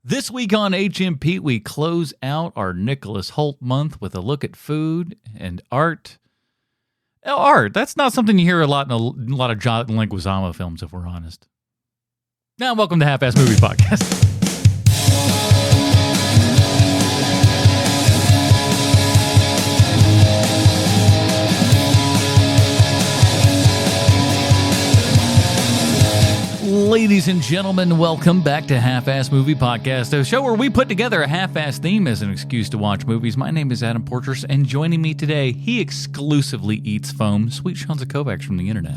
This week on HMP, we close out our Nicholas Hoult month with a look at food and art. Art, that's not something you hear a lot in a lot of John Leguizamo films, if we're honest. Now, welcome to Half-Ass Movie Podcast. Ladies and gentlemen, welcome back to Half-Ass Movie Podcast, a show where we put together a half-ass theme as an excuse to watch movies. My name is Adam Portress, and joining me today, he exclusively eats foam, Sweet Sean Kovacs from the internet.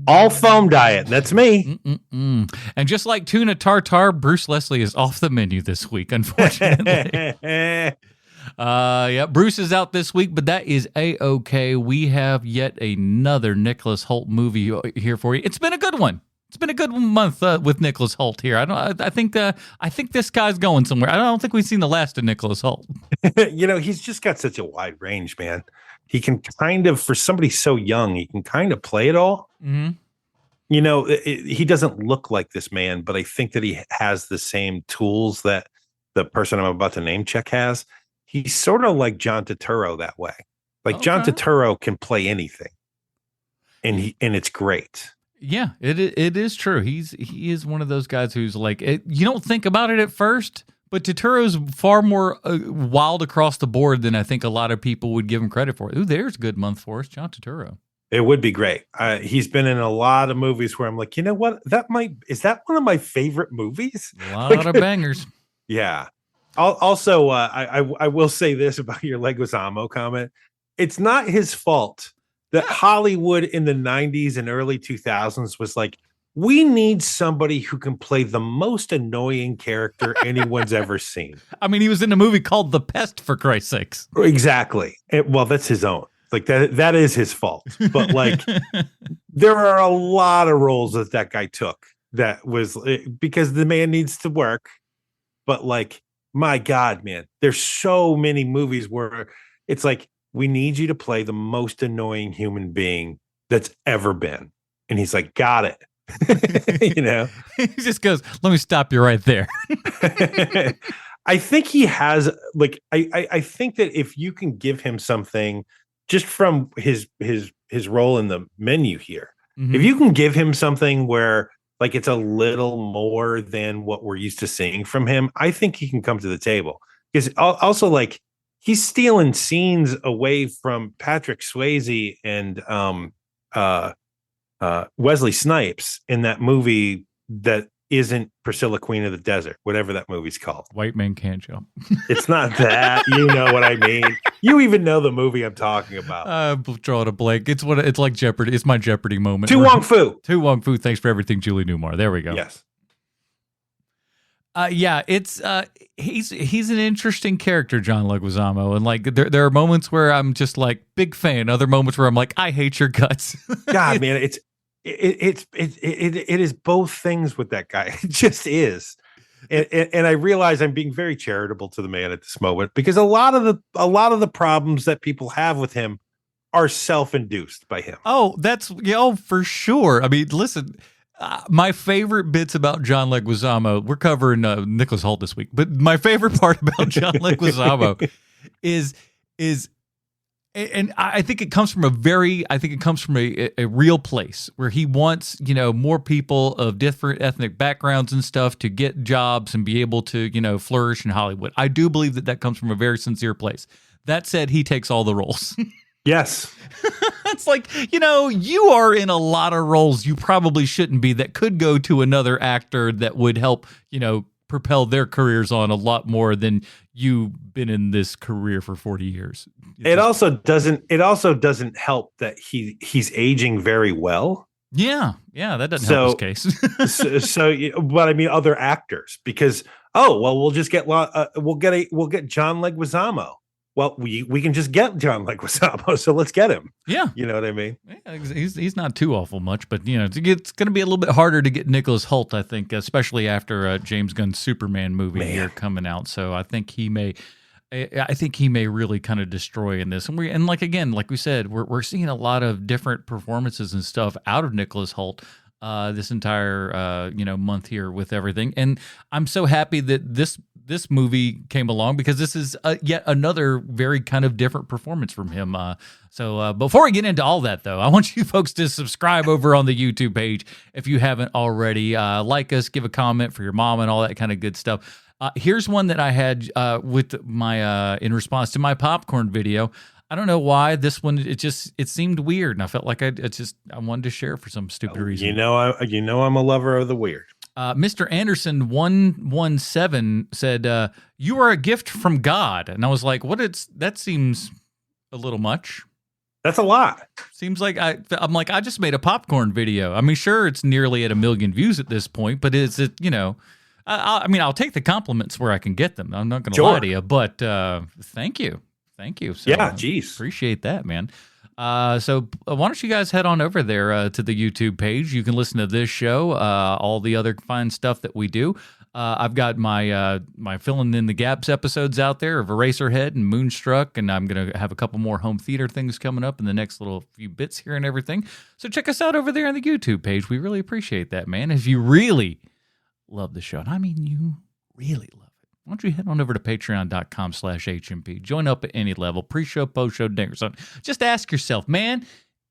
All foam diet, that's me. And just like tuna tartare, Bruce Leslie is off the menu this week, unfortunately. Bruce is out this week, but that is A-okay. We have yet another Nicholas Hoult movie here for you. It's been a good one. It's been a good month with Nicholas Hoult here. I think this guy's going somewhere. I don't think we've seen the last of Nicholas Hoult. He's just got such a wide range, man. He can kind of, for somebody so young, he can kind of play it all. Mm-hmm. He doesn't look like this man, but I think that he has the same tools that the person I'm about to name check has. He's sort of like John Turturro that way. Like John Turturro can play anything, and it's great. Yeah, it is true. He is one of those guys who's like, you don't think about it at first, but Turturro's far more wild across the board than I think a lot of people would give him credit for. Ooh, there's a good month for us, John Turturro. It would be great. He's been in a lot of movies where I'm like, you know what? Is that one of my favorite movies? A lot of bangers. Yeah. Also, I will say this about your Leguizamo comment. It's not his fault that Hollywood in the 90s and early 2000s was like, we need somebody who can play the most annoying character anyone's ever seen. I mean, he was in a movie called The Pest, for Christ's sakes. Exactly. Well, that's his own. Like that is his fault. But like, there are a lot of roles that guy took that was because the man needs to work. But like, my God, man, there's so many movies where it's like, we need you to play the most annoying human being that's ever been. And he's like, got it. He just goes, let me stop you right there. I think he has like, I think that if you can give him something just from his role in the menu here, if you can give him something where like it's a little more than what we're used to seeing from him, I think he can come to the table. Because also like, he's stealing scenes away from Patrick Swayze and Wesley Snipes in that movie that isn't Priscilla, Queen of the Desert, whatever that movie's called. White Man Can't Jump. It's not that. You know what I mean. You even know the movie I'm talking about. Drawing a blank. It's like Jeopardy. It's my Jeopardy moment. To Wong Fu. To Wong Fu. Thanks for everything, Julie Newmar. There we go. Yes. It's he's an interesting character, John Leguizamo, and like there are moments where I'm just like big fan, other moments where I'm like I hate your guts. God, man, it is both things with that guy. It just is, and I realize I'm being very charitable to the man at this moment because a lot of the problems that people have with him are self-induced by him. Oh, for sure. I mean, listen. My favorite bits about John Leguizamo, we're covering Nicholas Hoult this week, but my favorite part about John Leguizamo is, and I think it comes from a real place where he wants, more people of different ethnic backgrounds and stuff to get jobs and be able to, flourish in Hollywood. I do believe that comes from a very sincere place. That said, he takes all the roles. Yes. It's like, you are in a lot of roles you probably shouldn't be that could go to another actor that would help, propel their careers on a lot more than you've been in this career for 40 years. It also doesn't help that he's aging very well. Yeah, that doesn't help his case. But I mean other actors because we'll just get we'll get John Leguizamo. Well, we can just get John Leguizamo, so let's get him. Yeah. You know what I mean? Yeah, he's not too awful much, but, it's going to be a little bit harder to get Nicholas Hoult, I think, especially after James Gunn's Superman movie here coming out. So I think he may really kind of destroy in this. And like we said, we're seeing a lot of different performances and stuff out of Nicholas Hoult. this entire month here with everything. And I'm so happy that this movie came along, because this is yet another very kind of different performance from him. So before we get into all that, though, I want you folks to subscribe over on the YouTube page if you haven't already. Like us, give a comment for your mom and all that kind of good stuff. Here's one that I had with my in response to my popcorn video. I don't know why this one. It seemed weird, and I felt like I wanted to share for some stupid reason. You know, I'm a lover of the weird. Mr. Anderson 117 said, "You are a gift from God," and I was like, that seems a little much. That's a lot. Seems like I'm like, I just made a popcorn video. I mean, sure, it's nearly at 1 million views at this point, but is it, I mean, I'll take the compliments where I can get them. I'm not going to lie to you, but thank you. So, yeah, geez. Appreciate that, man. So why don't you guys head on over there to the YouTube page? You can listen to this show, all the other fine stuff that we do. I've got my filling in the gaps episodes out there of Eraserhead and Moonstruck, and I'm going to have a couple more home theater things coming up in the next little few bits here and everything. So check us out over there on the YouTube page. We really appreciate that, man. If you really love the show, and I mean you really love it, why don't you head on over to patreon.com/HMP. Join up at any level, pre-show, post-show, dingers. Just ask yourself, man,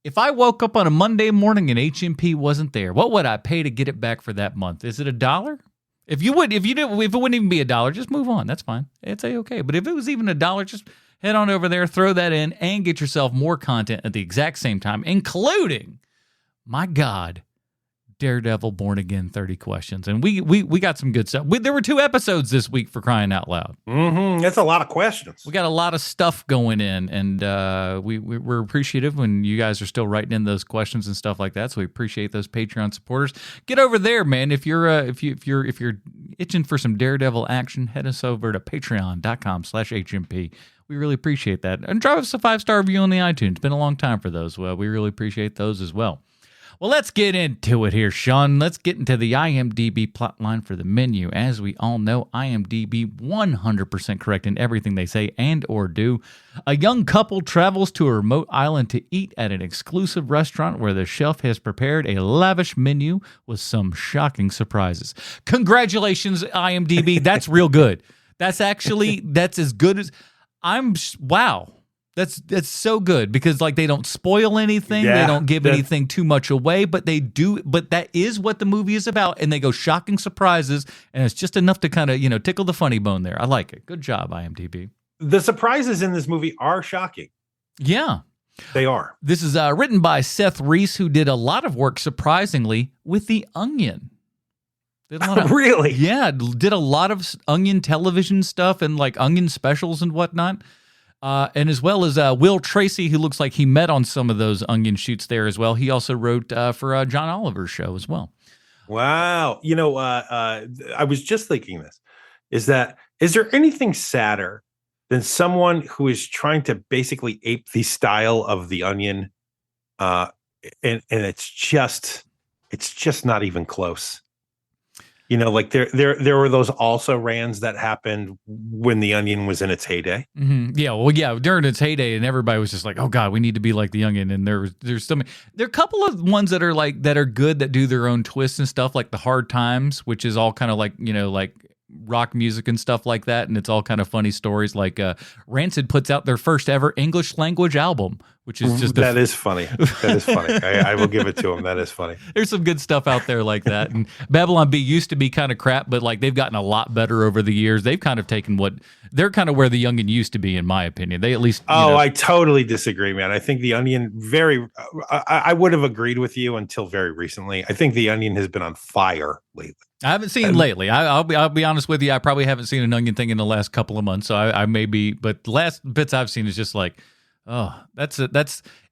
if I woke up on a Monday morning and HMP wasn't there, what would I pay to get it back for that month? Is it $1? If it wouldn't even be $1, just move on. That's fine. It's okay. But if it was even $1, just head on over there, throw that in, and get yourself more content at the exact same time, including, my God, Daredevil Born Again 30 questions. And we got some good stuff. There were 2 episodes this week, for crying out loud. Mm-hmm. That's a lot of questions. We got a lot of stuff going in, and we're appreciative when you guys are still writing in those questions and stuff like that. So we appreciate those Patreon supporters. Get over there, man. If you're itching for some Daredevil action, head us over to patreon.com/HMP. We really appreciate that. And drop us a 5-star review on the iTunes. It's been a long time for those. Well, we really appreciate those as well. Well, let's get into it here, Sean. Let's get into the IMDb plotline for the menu. As we all know, IMDb 100% correct in everything they say and or do. A young couple travels to a remote island to eat at an exclusive restaurant where the chef has prepared a lavish menu with some shocking surprises. Congratulations, IMDb. That's real good. That's as good as wow. That's so good, because like they don't spoil anything, they don't give anything too much away, but they do. But that is what the movie is about, and they go shocking surprises, and it's just enough to kind of tickle the funny bone there. I like it. Good job, IMDb. The surprises in this movie are shocking. Yeah, they are. This is written by Seth Reese, who did a lot of work, surprisingly, with The Onion. Really? Yeah, did a lot of Onion television stuff and like Onion specials and whatnot. And as well as Will Tracy, who looks like he met on some of those Onion shoots there as well. He also wrote for John Oliver's show as well. Wow. I was just thinking this. Is there anything sadder than someone who is trying to basically ape the style of The Onion? And it's just not even close. Like there were those also rans that happened when The Onion was in its heyday. Mm-hmm. Yeah, well, yeah, during its heyday, and everybody was just like, "Oh God, we need to be like The Onion." And there are a couple of ones that are good that do their own twists and stuff, like The Hard Times, which is all kind of like like rock music and stuff like that, and it's all kind of funny stories. Like Rancid puts out their first ever English language album, which is just that is funny. That is funny. I will give it to him. That is funny. There's some good stuff out there like that. And Babylon Bee used to be kind of crap, but like they've gotten a lot better over the years. They've kind of taken they're kind of where The Onion used to be, in my opinion. They at least. I totally disagree, man. I think The Onion I would have agreed with you until very recently. I think The Onion has been on fire lately. I haven't seen it lately. I'll be honest with you. I probably haven't seen an Onion thing in the last couple of months. So I may be, but the last bits I've seen is just like, oh,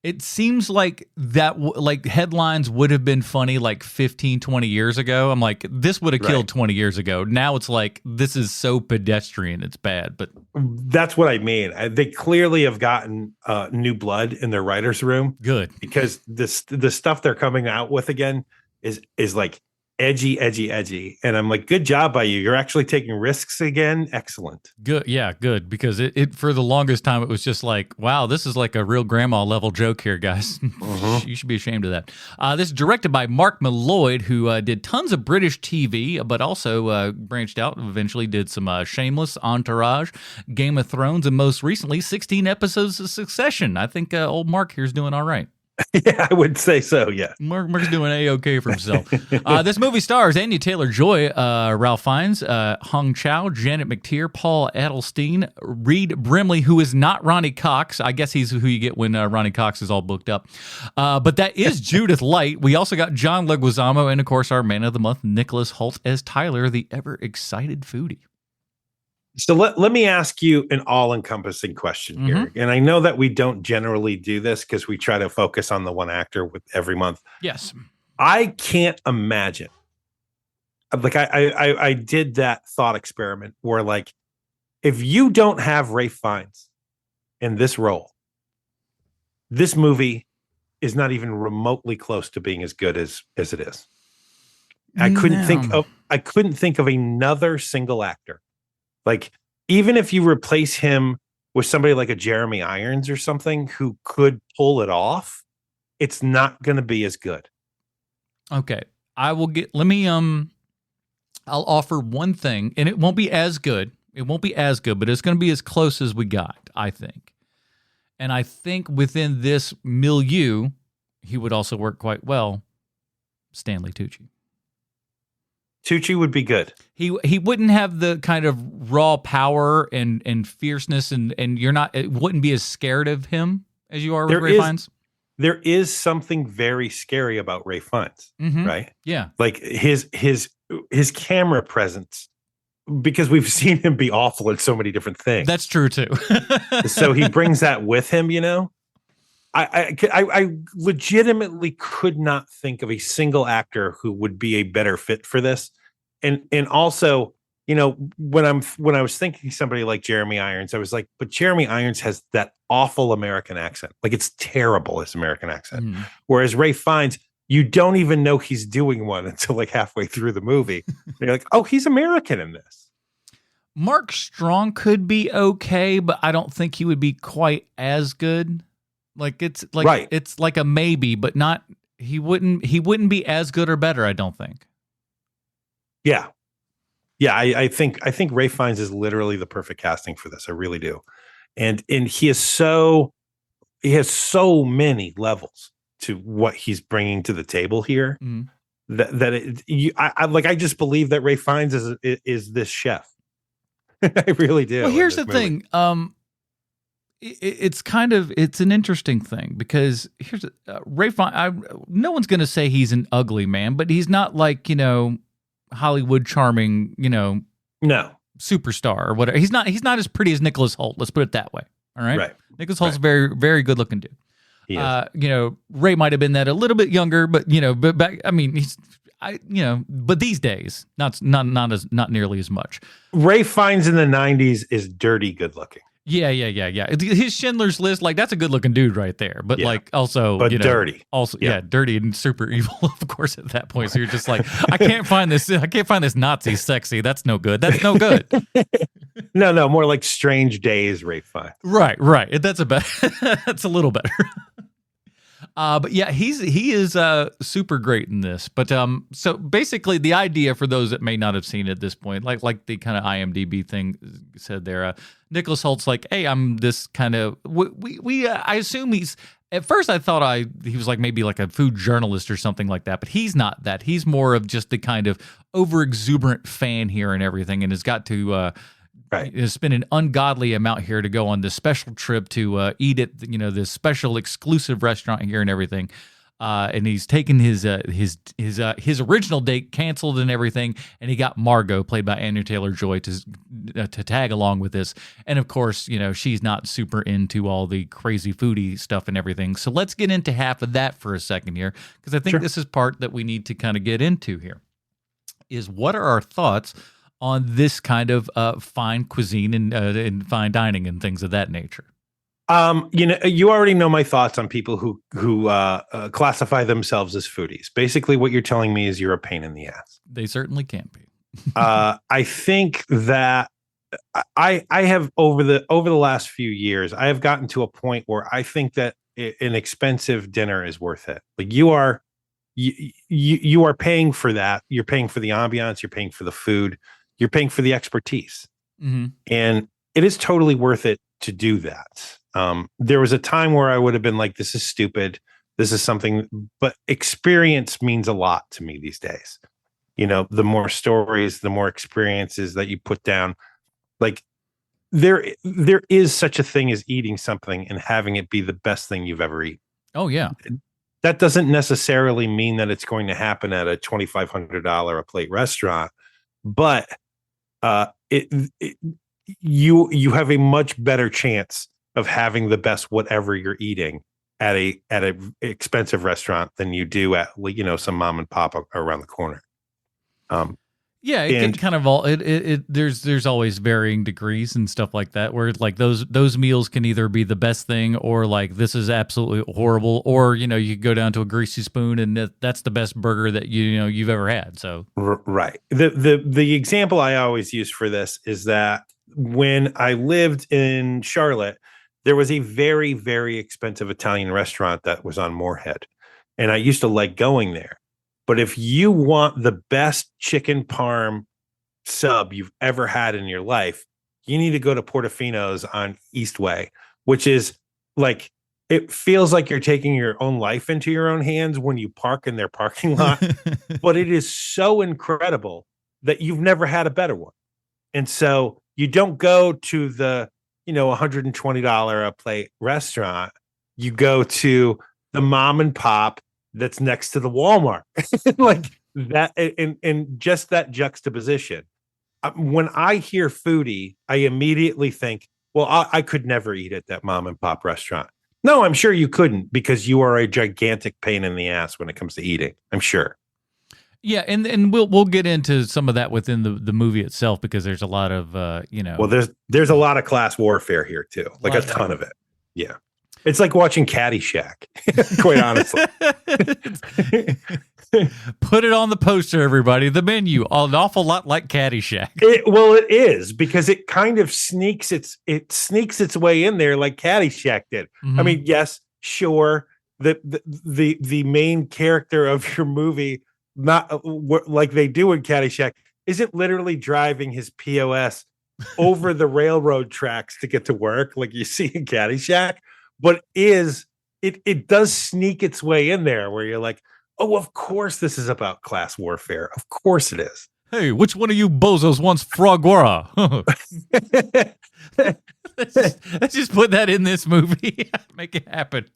it seems like that, like headlines would have been funny like 15, 20 years ago. I'm like, this would have killed 20 years ago. Now it's like, this is so pedestrian. It's bad, but that's what I mean. They clearly have gotten new blood in their writer's room. Good. Because the stuff they're coming out with again is like edgy, edgy, edgy. And I'm like, good job by you. You're actually taking risks again. Excellent. Good. Yeah, good. Because it for the longest time, it was just like, wow, this is like a real grandma level joke here, guys. You should be ashamed of that. This is directed by Mark Malloy, who did tons of British TV, but also branched out and eventually did some Shameless, Entourage, Game of Thrones, and most recently, 16 episodes of Succession. I think old Mark here's doing all right. Yeah, I would say so. Yeah. Mark's doing A-OK for himself. This movie stars Anya Taylor-Joy, Ralph Fiennes, Hong Chow, Janet McTeer, Paul Adelstein, Reed Brimley, who is not Ronnie Cox. I guess he's who you get when Ronnie Cox is all booked up. But that is Judith Light. We also got John Leguizamo and, of course, our man of the month, Nicholas Hoult, as Tyler, the ever-excited foodie. So let me ask you an all-encompassing question here. And I know that we don't generally do this because we try to focus on the one actor with every month. Yes. I can't imagine. Like I did that thought experiment where, like, if you don't have Ralph Fiennes in this role, this movie is not even remotely close to being as good as it is. I couldn't think of another single actor. Like, even if you replace him with somebody like a Jeremy Irons or something who could pull it off, it's not going to be as good. Okay. I'll offer one thing, and it won't be as good. It won't be as good, but it's going to be as close as we got, I think. And I think within this milieu, he would also work quite well. Stanley Tucci. Tucci would be good. He wouldn't have the kind of raw power and fierceness, and it wouldn't be as scared of him as you are with Ralph Fiennes. There is something very scary about Ralph Fiennes, right? Yeah, like his camera presence, because we've seen him be awful at so many different things. That's true too. So he brings that with him, you know. I legitimately could not think of a single actor who would be a better fit for this. And also, you know, when I was thinking somebody like Jeremy Irons, I was like, but Jeremy Irons has that awful American accent. Like, it's terrible, his American accent. Whereas Ralph Fiennes, you don't even know he's doing one until like halfway through the movie. You're like, oh, he's American in this. Mark Strong could be okay, but I don't think he would be quite as good. Like, it's like right. It's like a maybe, but not. He wouldn't be as good or better, I don't think. Yeah. I think Ralph Fiennes is literally the perfect casting for this. I really do. And he has so many levels to what he's bringing to the table here. I just believe that Ralph Fiennes is this chef. I really do. Well, here's the thing. It's an interesting thing because here's Ralph Fiennes. No one's going to say he's an ugly man, but he's not like, you know, Hollywood charming, you know, no superstar or whatever. He's not as pretty as Nicholas Hoult. Let's put it that way. All right. Nicholas Holt's very, very good looking dude. He is. You know, Ray might have been that a little bit younger, but you know, but back, I mean, but these days, not nearly as much. Ralph Fiennes in the 90s is dirty good looking. Yeah. His Schindler's List, like, that's a good looking dude right there. But like, also, but dirty. Also, dirty and super evil, of course, at that point. So you're just like, I can't find this Nazi sexy. That's no good. That's no good. No, more like Strange Days, Ralph Fiennes. Right. That's a little better. But yeah, he is super great in this. But so basically, the idea for those that may not have seen it at this point, like the kind of IMDb thing said there, Nicholas Holt's like, hey, I'm this kind of I assume he's. At first, I thought he was like maybe like a food journalist or something like that, but he's not that. He's more of just the kind of over exuberant fan here and everything, and has got to. Spend an ungodly amount here to go on this special trip to eat at this special exclusive restaurant here and everything, and he's taken his original date canceled and everything, and he got Margot, played by Anya Taylor-Joy, to tag along with this, and of course she's not super into all the crazy foodie stuff and everything. So let's get into half of that for a second here, because I think this is part that we need to kind of get into here. Is what are our thoughts on this kind of fine cuisine and fine dining and things of that nature? You already know my thoughts on people who classify themselves as foodies. Basically, what you're telling me is you're a pain in the ass. They certainly can be. I think that I have over the last few years, I have gotten to a point where I think that an expensive dinner is worth it. Like you are paying for that. You're paying for the ambiance. You're paying for the food. You're paying for the expertise, and it is totally worth it to do that. There was a time where I would have been like, this is stupid. This is something, but experience means a lot to me these days. The more stories, the more experiences that you put down, like there is such a thing as eating something and having it be the best thing you've ever eaten. Oh yeah. That doesn't necessarily mean that it's going to happen at a $2,500 a plate restaurant, but you have a much better chance of having the best whatever you're eating at a expensive restaurant than you do at some mom and pop around the corner. It can kind of all there's always varying degrees and stuff like that, where like those meals can either be the best thing or like this is absolutely horrible, or you go down to a Greasy Spoon and that's the best burger that you've ever had. So right. The example I always use for this is that when I lived in Charlotte, there was a very, very expensive Italian restaurant that was on Moorhead, and I used to like going there. But if you want the best chicken parm sub you've ever had in your life, you need to go to Portofino's on Eastway, which is like, it feels like you're taking your own life into your own hands when you park in their parking lot. But it is so incredible that you've never had a better one. And so you don't go to the, $120 a plate restaurant. You go to the mom and pop that's next to the Walmart. Like that, and just that juxtaposition. When I hear foodie, I immediately think, well, I could never eat at that mom and pop restaurant. No, I'm sure you couldn't, because you are a gigantic pain in the ass when it comes to eating. I'm sure. Yeah, and we'll get into some of that within the movie itself, because there's a lot of Well, there's a lot of class warfare here too, like a ton of it. Yeah. It's like watching Caddyshack, quite honestly. Put it on the poster, everybody. The menu, an awful lot like Caddyshack. It is, because it kind of sneaks its way in there like Caddyshack did. I mean, yes, sure, the main character of your movie, not like they do in Caddyshack, isn't literally driving his POS over the railroad tracks to get to work like you see in Caddyshack. But it does sneak its way in there where you're like, oh, of course this is about class warfare. Of course it is. Hey, which one of you bozos wants Frogora? let's just put that in this movie. Make it happen.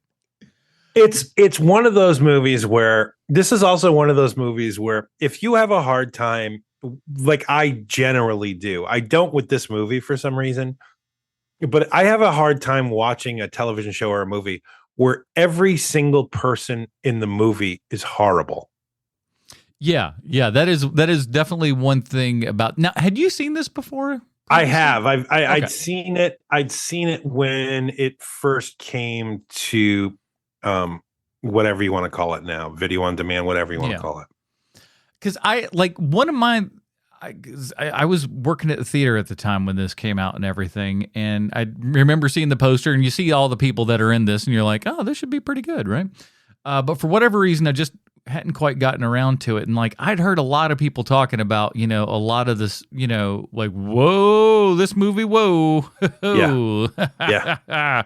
It's one of those movies where this is also one of those movies where if you have a hard time, like I generally do, I don't with this movie for some reason, but I have a hard time watching a television show or a movie where every single person in the movie is horrible. Yeah, that is definitely one thing about. Now, had you seen this before? I have. I'd seen it. I'd seen it when it first came to whatever you want to call it now, video on demand, whatever you want to call it. Because I was working at the theater at the time when this came out and everything, and I remember seeing the poster, and you see all the people that are in this, and you're like, oh, this should be pretty good, right? But for whatever reason, I just hadn't quite gotten around to it, and like I'd heard a lot of people talking about, a lot of this, like, whoa, this movie, whoa, yeah.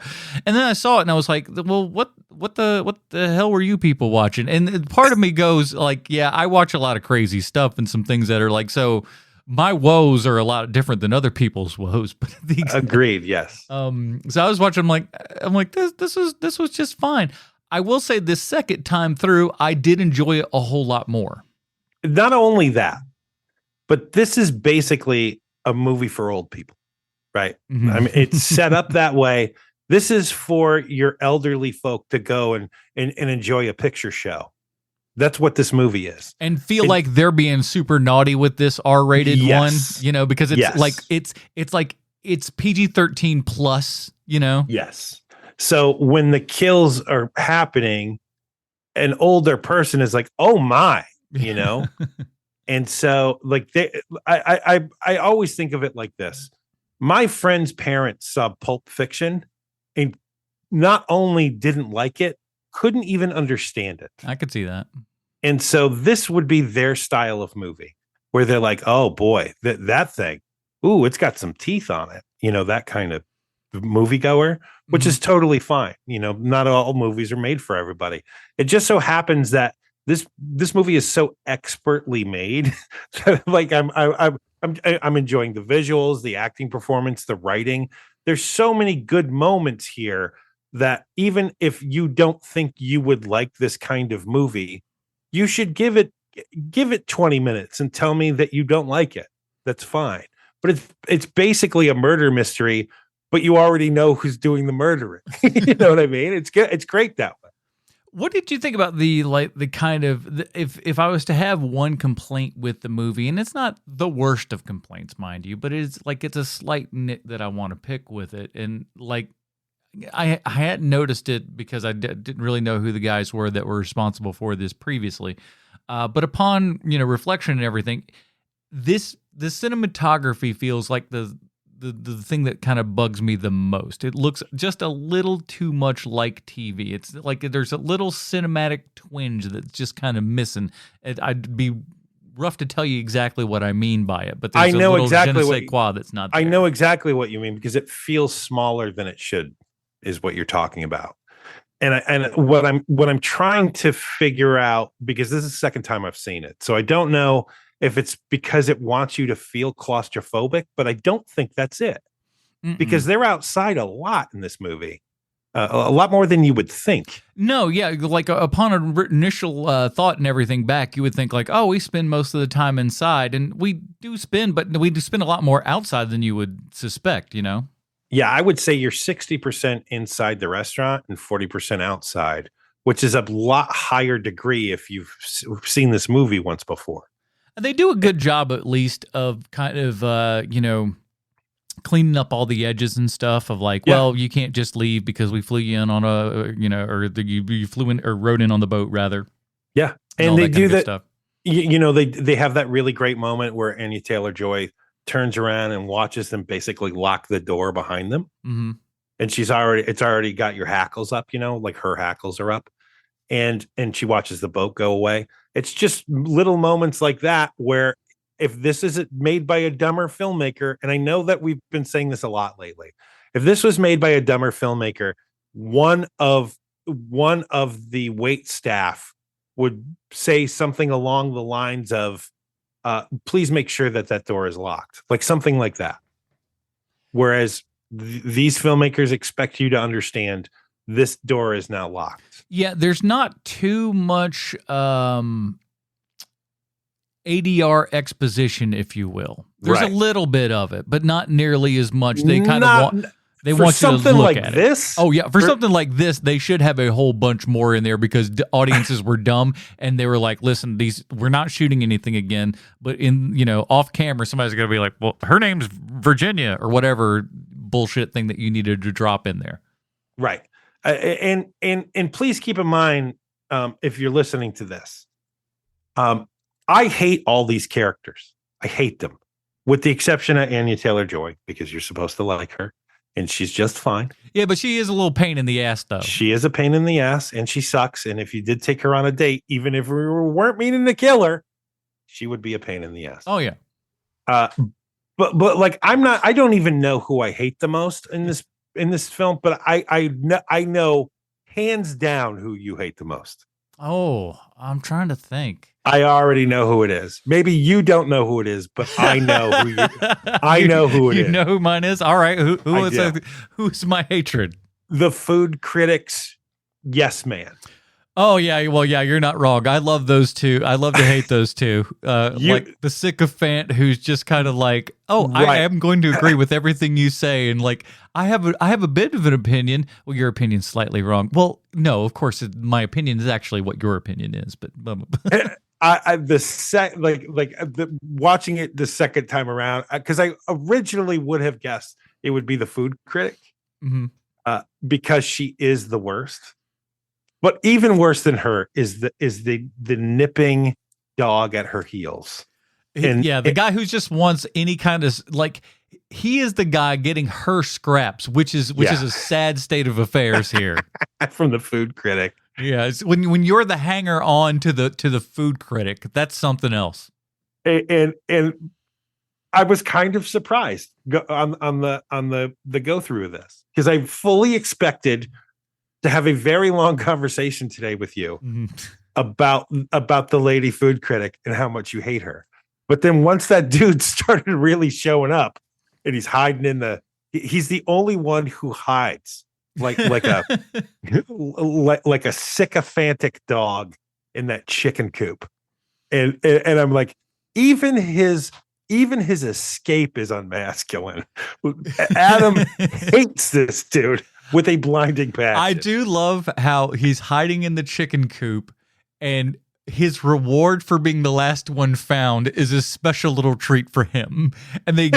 And then I saw it, and I was like, well, what the hell were you people watching? And part of me goes like, yeah, I watch a lot of crazy stuff and some things that are like, so my woes are a lot different than other people's woes. But agreed, yes. So I was watching, I'm like, this was just fine. I will say this second time through, I did enjoy it a whole lot more. Not only that, but this is basically a movie for old people, right? Mm-hmm. I mean, it's set up that way. This is for your elderly folk to go and enjoy a picture show. That's what this movie is. And feel like they're being super naughty with this R-rated one, because it's like it's PG-13 plus, Yes. So when the kills are happening, an older person is like, "Oh my," you know. And so, like, I always think of it like this: my friend's parents saw Pulp Fiction, and not only didn't like it, couldn't even understand it. I could see that. And so this would be their style of movie, where they're like, "Oh boy, that thing, ooh, it's got some teeth on it," you know, that kind of moviegoer, which is totally fine. You know, not all movies are made for everybody. It just so happens that this movie is so expertly made that, like, I'm enjoying the visuals, the acting performance, the writing. There's so many good moments here that even if you don't think you would like this kind of movie, you should give it 20 minutes and tell me that you don't like it. That's fine. But it's basically a murder mystery, but you already know who's doing the murdering. You know what I mean? It's good. It's great that way. What did you think about if I was to have one complaint with the movie, and it's not the worst of complaints, mind you, but it's a slight nit that I want to pick with it, and like I hadn't noticed it because I didn't really know who the guys were that were responsible for this previously, but upon reflection and everything, the cinematography feels like the thing that kind of bugs me the most. It looks just a little too much like TV. It's like there's a little cinematic twinge that's just kind of missing. I'd be rough to tell you exactly what I mean by it, but there's a little je ne sais quoi that's not there. I know exactly what you mean because it feels smaller than it should, is what you're talking about. And what I'm trying to figure out, because this is the second time I've seen it, so I don't know if it's because it wants you to feel claustrophobic, but I don't think that's it. Because they're outside a lot in this movie, a lot more than you would think. No, yeah, like upon an initial thought and everything back, you would think like, oh, we spend most of the time inside, and we do spend a lot more outside than you would suspect, you know? Yeah, I would say you're 60% inside the restaurant and 40% outside, which is a lot higher degree if you've seen this movie once before. They do a good job, at least, of kind of, cleaning up all the edges and stuff of like, well, you can't just leave because we flew you in on you flew in or rode in on the boat rather. Yeah. And they do that stuff. They have that really great moment where Anya Taylor-Joy turns around and watches them basically lock the door behind them. Mm-hmm. And it's already got your hackles up, like her hackles are up. And she watches the boat go away. It's just little moments like that where if this is made by a dumber filmmaker, and I know that we've been saying this a lot lately, if this was made by a dumber filmmaker, one of the wait staff would say something along the lines of, please make sure that door is locked, like something like that. Whereas these filmmakers expect you to understand this door is now locked. Yeah, there's not too much ADR exposition, if you will. There's a little bit of it, but not nearly as much. They kind of want you to look like at this. It. Oh yeah, for something like this, they should have a whole bunch more in there because the audiences were dumb and they were like, "Listen, we're not shooting anything again." But off camera, somebody's gonna be like, "Well, her name's Virginia" or whatever bullshit thing that you needed to drop in there. Right. And please keep in mind, if you're listening to this, I hate all these characters. I hate them, with the exception of Anya Taylor-Joy, because you're supposed to like her, and she's just fine. Yeah, but she is a little pain in the ass, though. She is a pain in the ass, and she sucks. And if you did take her on a date, even if we weren't meaning to kill her, she would be a pain in the ass. Oh yeah. But like I don't even know who I hate the most in this film, but I know hands down who you hate the most. Oh, I'm trying to think. I already know who it is. Maybe you don't know who it is, but I know who know who it is. You know who mine is? All right. Who's my hatred? The food critics, yes man. Oh yeah, well yeah, you're not wrong. I love those two. I love to hate those two. Like the sycophant who's just kind of like, oh, right. I am going to agree with everything you say, and like I have a bit of an opinion. Well, your opinion's slightly wrong. Well, no, of course, my opinion is actually what your opinion is. But watching it the second time around, because I originally would have guessed it would be the food critic. Mm-hmm. because she is the worst. But even worse than her is the nipping dog at her heels. And yeah, the guy who just wants any kind of like, he is the guy getting her scraps, which is a sad state of affairs here. From the food critic. Yeah, it's when you're the hanger on to the food critic, that's something else. And I was kind of surprised on the go through of this, because I fully expected to have a very long conversation today with you about the lady food critic and how much you hate her. But then once that dude started really showing up, and he's hiding he's the only one who hides like a like a sycophantic dog in that chicken coop. And I'm like, even his escape is unmasculine. Adam hates this dude with a blinding passion. I do love how he's hiding in the chicken coop, and his reward for being the last one found is a special little treat for him. And they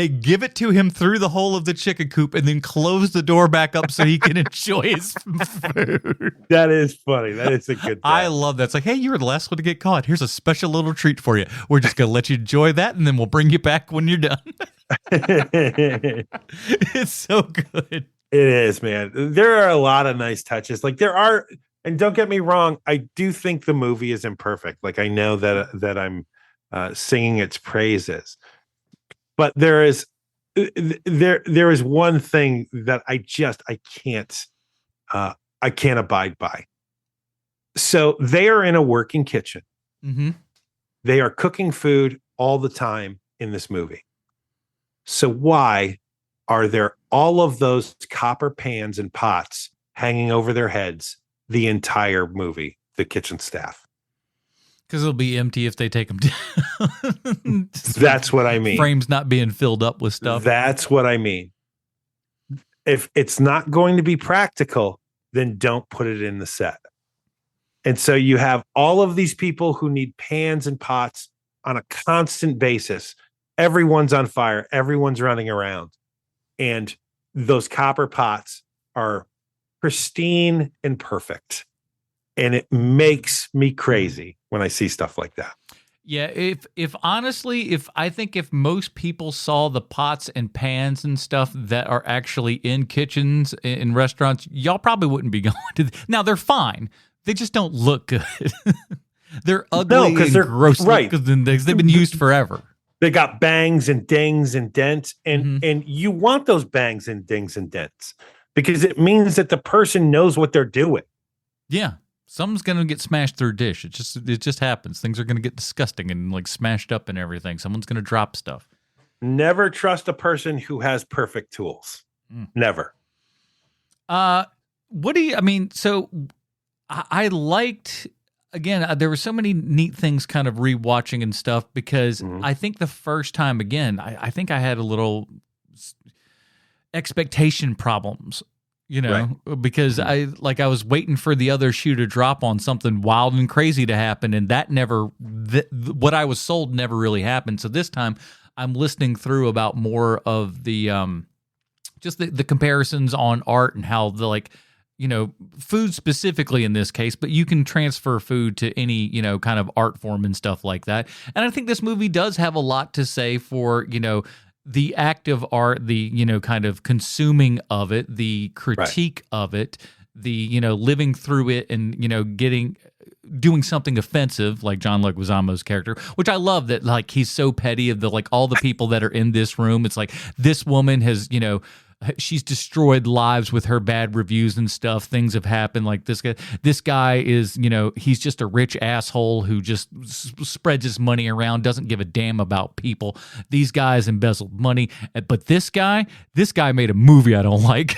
give it to him through the hole of the chicken coop and then close the door back up so he can enjoy his food. That is funny. That is a good thing. I love that. It's like, hey, you were the last one to get caught. Here's a special little treat for you. We're just going to let you enjoy that, and then we'll bring you back when you're done. It's so good. It is, man. There are a lot of nice touches. Like there are. And don't get me wrong, I do think the movie is imperfect. Like I know that I'm singing its praises, but there is one thing that I can't abide by. So they are in a working kitchen. Mm-hmm. They are cooking food all the time in this movie. So why are there all of those copper pans and pots hanging over their heads the entire movie, the kitchen staff? Because it'll be empty if they take them down. That's what I mean. Frames not being filled up with stuff. That's what I mean. If it's not going to be practical, then don't put it in the set. And so you have all of these people who need pans and pots on a constant basis. Everyone's on fire. Everyone's running around. And those copper pots are pristine and perfect. And it makes me crazy when I see stuff like that. Yeah, if honestly, I think if most people saw the pots and pans and stuff that are actually in kitchens in restaurants, y'all probably wouldn't be going to. Now they're fine, they just don't look good. They're ugly and they're gross, right? Because they've been used forever. They got bangs and dings and dents, and you want those bangs and dings and dents because it means that the person knows what they're doing. Yeah. Something's going to get smashed through a dish. It just happens. Things are going to get disgusting and like smashed up and everything. Someone's going to drop stuff. Never trust a person who has perfect tools. Never. What do you, I mean, so I liked, again, there were so many neat things kind of rewatching and stuff because I think the first time, again, I think I had a little expectation problems. You know, right. Because I was waiting for the other shoe to drop on something wild and crazy to happen, and that never, what I was sold never really happened. So this time, I'm listening through about more of the, just the comparisons on art and how the food specifically in this case, but you can transfer food to any kind of art form and stuff like that. And I think this movie does have a lot to say for the act of art, the, kind of consuming of it, the critique of it, the, living through it and, doing something offensive like John Leguizamo's character, which I love that, he's so petty of all the people that are in this room. It's like this woman has, she's destroyed lives with her bad reviews and stuff. Things have happened like this guy is, he's just a rich asshole who just spreads his money around, doesn't give a damn about people. These guys embezzled money, but this guy made a movie I don't like.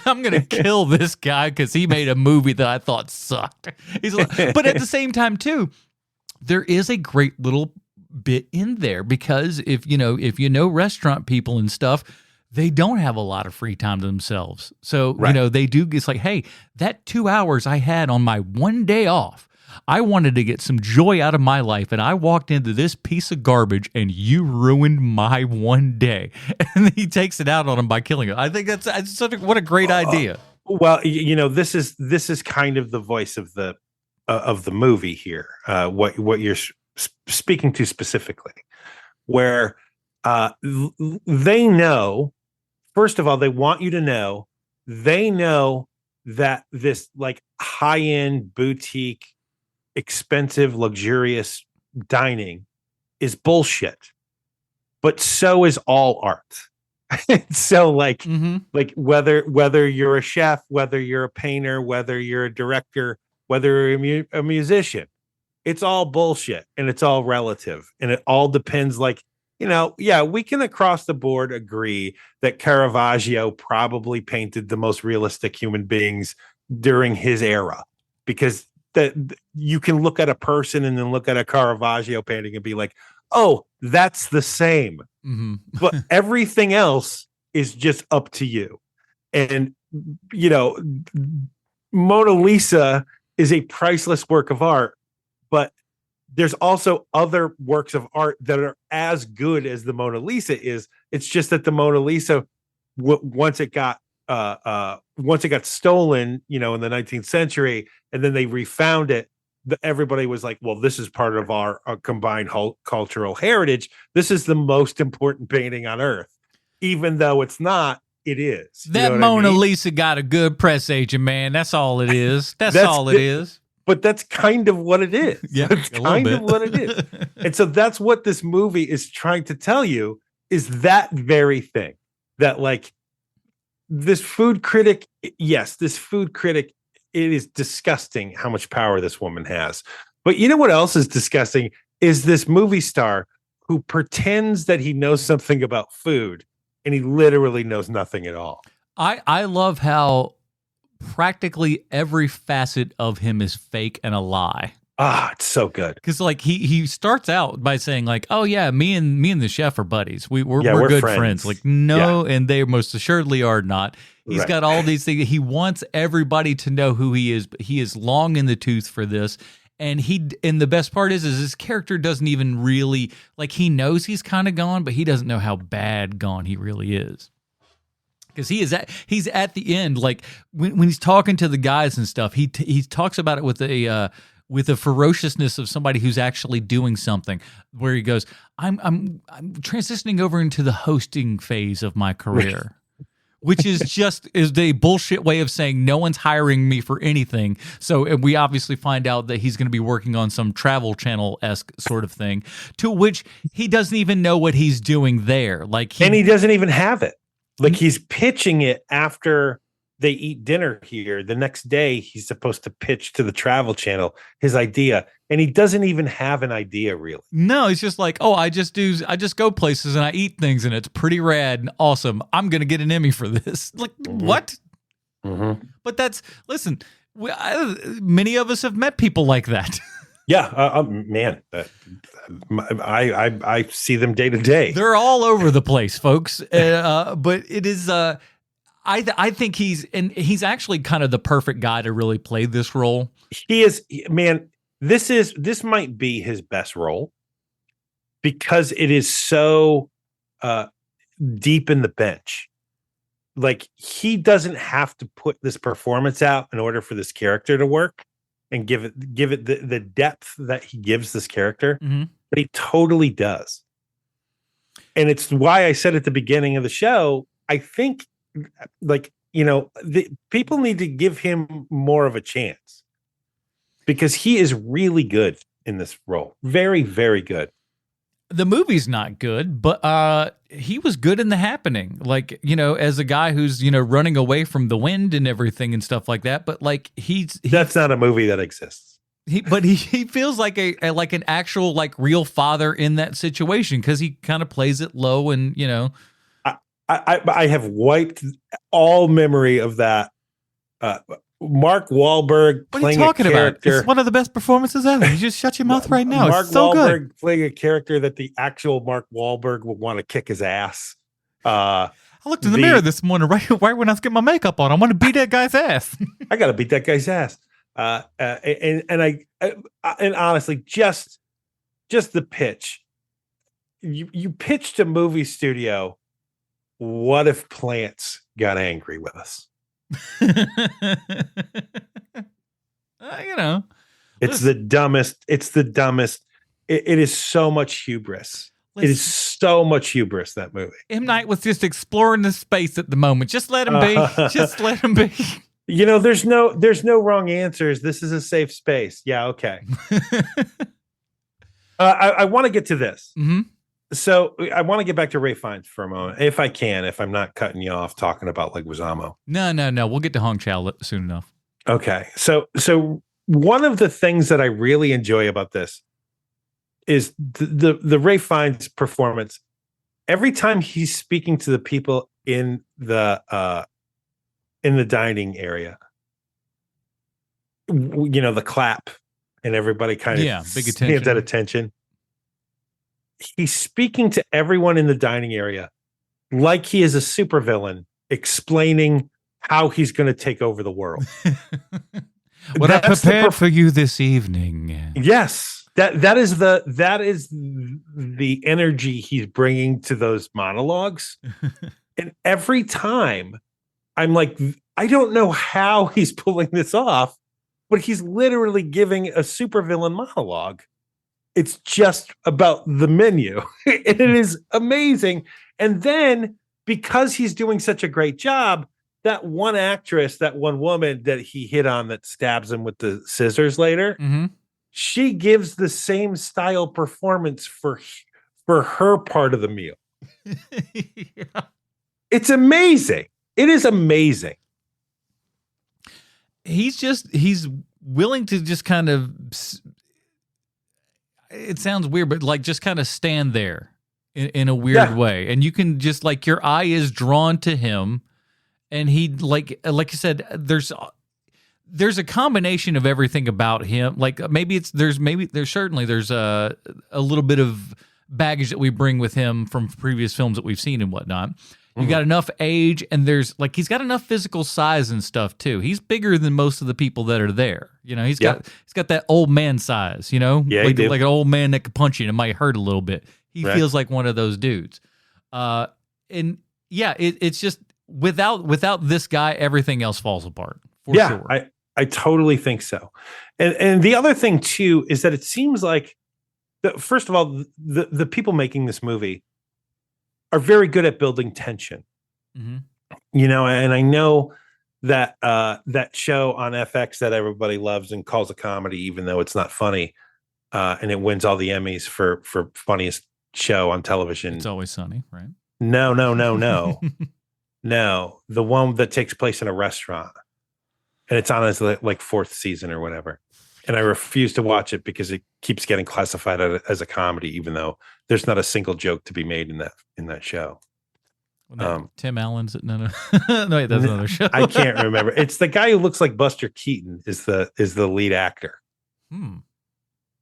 I'm gonna kill this guy because he made a movie that I thought sucked. But at the same time too, there is a great little bit in there because if you know restaurant people and stuff, they don't have a lot of free time to themselves. So they do. It's like, hey, that 2 hours I had on my one day off, I wanted to get some joy out of my life, and I walked into this piece of garbage, and you ruined my one day. And he takes it out on him by killing him. I think that's what a great idea. Well, this is kind of the voice of the movie here. What you're speaking to specifically, where they know. First of all, they want you to know. They know that this like high-end boutique, expensive, luxurious dining is bullshit. But so is all art. So like whether you're a chef, whether you're a painter, whether you're a director, whether you're a musician, it's all bullshit and it's all relative. And it all depends we can across the board agree that Caravaggio probably painted the most realistic human beings during his era, because you can look at a person and then look at a Caravaggio painting and be like, oh, that's the same. Mm-hmm. But everything else is just up to you. And, Mona Lisa is a priceless work of art, but there's also other works of art that are as good as the Mona Lisa is. It's just that the Mona Lisa, once it got stolen, in the 19th century, and then they refound it, everybody was like, well, this is part of our combined cultural heritage. This is the most important painting on earth. Even though it's not, it is. That Mona Lisa got a good press agent, man. That's all it is. That's all it is. But that's kind of what it is. Yeah, that's kind of what it is. And so that's what this movie is trying to tell you, is that very thing. That like this food critic, it is disgusting how much power this woman has. But you know what else is disgusting is this movie star who pretends that he knows something about food and he literally knows nothing at all. I love how practically every facet of him is fake and a lie. It's so good. Because like he starts out by saying like, oh yeah, me and the chef are buddies. We're good friends. Like no, and they most assuredly are not. He's got all these things. He wants everybody to know who he is, but he is long in the tooth for this. And the best part is his character doesn't even really, like, he knows he's kind of gone, but he doesn't know how bad gone he really is. Because he's at the end, like when he's talking to the guys and stuff, he talks about it with a ferociousness of somebody who's actually doing something. Where he goes, I'm transitioning over into the hosting phase of my career, which is the bullshit way of saying no one's hiring me for anything. So we obviously find out that he's going to be working on some Travel Channel-esque sort of thing, to which he doesn't even know what he's doing there. And he doesn't even have it. Like he's pitching it after they eat dinner here. The next day, he's supposed to pitch to the Travel Channel his idea, and he doesn't even have an idea really. No, he's just like, oh, I just go places and I eat things, and it's pretty rad and awesome. I'm gonna get an Emmy for this. Like what? Mm-hmm. But listen. Many of us have met people like that. Yeah, man, I see them day to day. They're all over the place, folks. But it is. I think he's actually kind of the perfect guy to really play this role. He is, man. This might be his best role because it is so deep in the bench. Like he doesn't have to put this performance out in order for this character to work and give it the depth that he gives this character, but he totally does. And it's why I said at the beginning of the show, I think the people need to give him more of a chance because he is really good in this role. Very, very good. The movie's not good, but he was good in The Happening. Like, as a guy who's, running away from the wind and everything and stuff like that. But like that's not a movie that exists. He feels like an actual like real father in that situation because he kind of plays it low and I have wiped all memory of that. Mark Wahlberg playing a character. About? It's one of the best performances ever. You just shut your mouth right now. Mark it's so Wahlberg good. Playing a character that the actual Mark Wahlberg would want to kick his ass. I looked in the mirror this morning right when I was getting my makeup on. I want to beat that guy's ass. I got to beat that guy's ass. And honestly, just the pitch. You pitched a movie studio. What if plants got angry with us? You know, It's the dumbest. It's the dumbest. It is so much hubris. It is so much hubris, that movie. M. Night was just exploring the space at the moment. Just let him be. Just let him be. You know, there's no wrong answers. This is a safe space. Yeah, okay. I want to get to this. Mm-hmm. So I want to get back to Ray Fiennes for a moment, if I can, if I'm not cutting you off talking about Leguizamo. No. We'll get to Hong Chow soon enough. Okay. So one of the things that I really enjoy about this is the Ray Fiennes performance. Every time he's speaking to the people in the dining area, you know, the clap and everybody kind of big attention. Stands at attention. He's speaking to everyone in the dining area like he is a supervillain explaining how he's going to take over the world. What I prepared for you this evening. Yes, that is the energy he's bringing to those monologues. And every time I'm like, I don't know how he's pulling this off, but he's literally giving a supervillain monologue. It's just about the menu. It is amazing. And then because he's doing such a great job, that one actress, that one woman that he hit on that stabs him with the scissors later, she gives the same style performance for her part of the meal. Yeah. It's amazing. It is amazing. He's willing to just kind of, it sounds weird, but like just kind of stand there in a weird way. And you can just like, your eye is drawn to him. And he, like you said, there's a combination of everything about him. Like there's certainly a little bit of baggage that we bring with him from previous films that we've seen and whatnot. You got enough age, and there's like he's got enough physical size and stuff too. He's bigger than most of the people that are there. You know, he's got that old man size. You know, like an old man that could punch you and it might hurt a little bit. He feels like one of those dudes. And yeah, it's just without this guy, everything else falls apart. For sure. I totally think so. And the other thing too is that it seems like first of all, the people making this movie are very good at building tension. You know, and I know that that show on FX that everybody loves and calls a comedy, even though it's not funny, and it wins all the Emmys for funniest show on television. It's Always Sunny, right? No. No, the one that takes place in a restaurant, and it's on as like fourth season or whatever. And I refuse to watch it because it keeps getting classified as a comedy, even though there's not a single joke to be made in that show. Tim Allen's no, wait, that's another show. I can't remember. It's the guy who looks like Buster Keaton is the lead actor.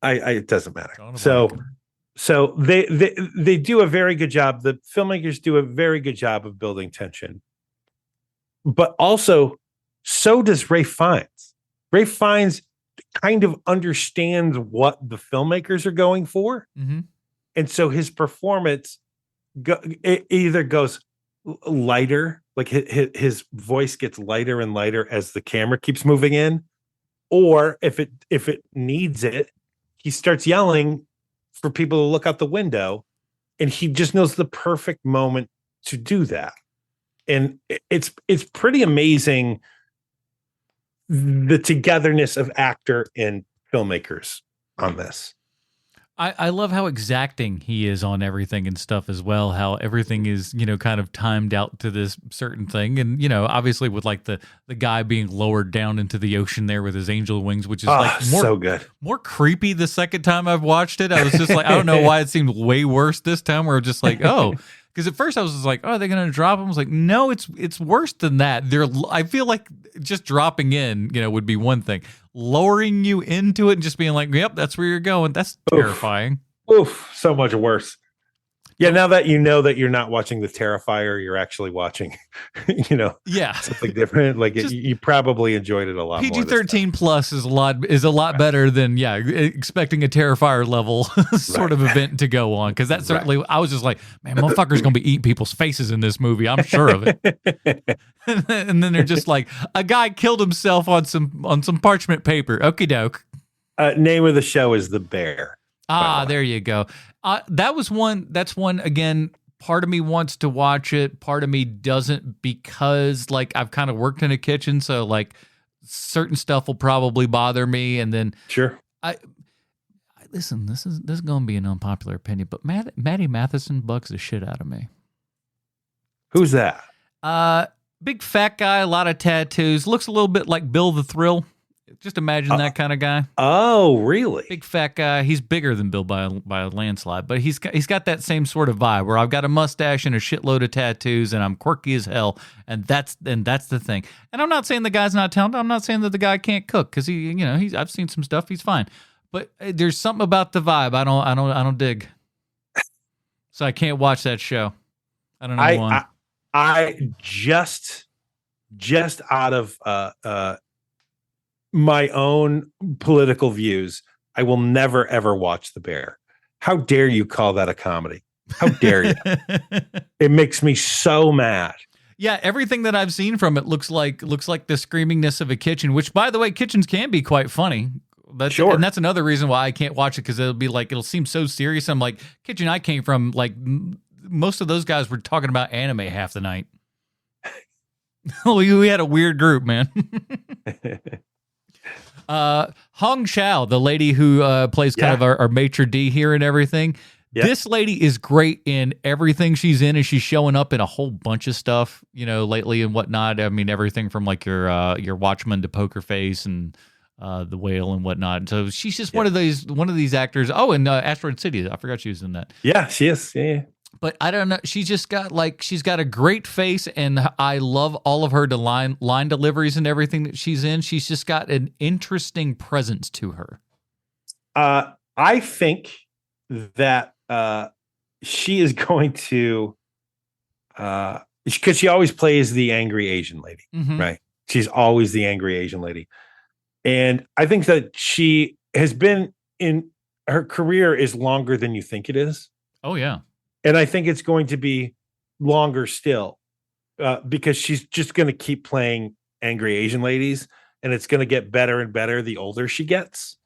It doesn't matter. So they do a very good job. The filmmakers do a very good job of building tension, but also so does Ray Fiennes. Ray Fiennes kind of understands what the filmmakers are going for. And so his performance it either goes lighter, like his voice gets lighter and lighter as the camera keeps moving in, or if it needs it, he starts yelling for people to look out the window, and he just knows the perfect moment to do that. And it's pretty amazing, the togetherness of actor and filmmakers on this. I love how exacting he is on everything and stuff as well, how everything is, you know, kind of timed out to this certain thing. And, you know, obviously with like the guy being lowered down into the ocean there with his angel wings, which is like so good. More creepy the second time I've watched it. I was just like, I don't know why it seemed way worse this time, where just like, oh, because at first I was just like, oh, are they going to drop him? I was like, no, it's worse than that. I feel like just dropping in, you know, would be one thing. Lowering you into it and just being like, yep, that's where you're going. That's terrifying. Oof, so much worse. Yeah, now that you know that you're not watching the Terrifier, you're actually watching, Yeah. something different. Like you probably enjoyed it a lot more. PG-13 plus is a lot better than expecting a Terrifier level sort of event to go on, because that certainly I was just like, man, motherfucker's gonna be eating people's faces in this movie. I'm sure of it. And then they're just like, a guy killed himself on some parchment paper. Okie doke. Name of the show is The Bear. There you go. That's one again. Part of me wants to watch it. Part of me doesn't, because like I've kind of worked in a kitchen, so like certain stuff will probably bother me. And then listen, this is going to be an unpopular opinion, but Maddie Matheson bugs the shit out of me. Who's that? Big fat guy, a lot of tattoos. Looks a little bit like Bill the Thrill. Just imagine that kind of guy. Oh, really? Big fat guy. He's bigger than Bill by a landslide, but he's got that same sort of vibe where I've got a mustache and a shitload of tattoos, and I'm quirky as hell, and that's the thing. And I'm not saying the guy's not talented. I'm not saying that the guy can't cook, because I've seen some stuff. He's fine, but there's something about the vibe I don't dig. So I can't watch that show. I don't know why. I just out of my own political views, I will never ever watch The Bear. How dare you call that a comedy? How dare you? It makes me so mad. Yeah, everything that I've seen from it looks like the screamingness of a kitchen, which, by the way, kitchens can be quite funny. Sure. And that's another reason why I can't watch it, because it'll seem so serious. I'm like, kitchen I came from, like most of those guys were talking about anime half the night. We had a weird group, man. Hong Chao, the lady who plays kind of our maitre d' here and everything. Yep. This lady is great in everything she's in, and she's showing up in a whole bunch of stuff, lately and whatnot. I mean, everything from like your Watchmen to Poker Face and The Whale and whatnot. So she's just one of these actors. Oh, and Asteroid City. I forgot she was in that. Yeah, she is. Yeah. But I don't know. She's got a great face, and I love all of her line deliveries and everything that she's in. She's just got an interesting presence to her. I think that she is going to, because she always plays the angry Asian lady, right? She's always the angry Asian lady. And I think that she has been her career is longer than you think it is. Oh, yeah. And I think it's going to be longer still, because she's just going to keep playing angry Asian ladies, and it's going to get better and better the older she gets.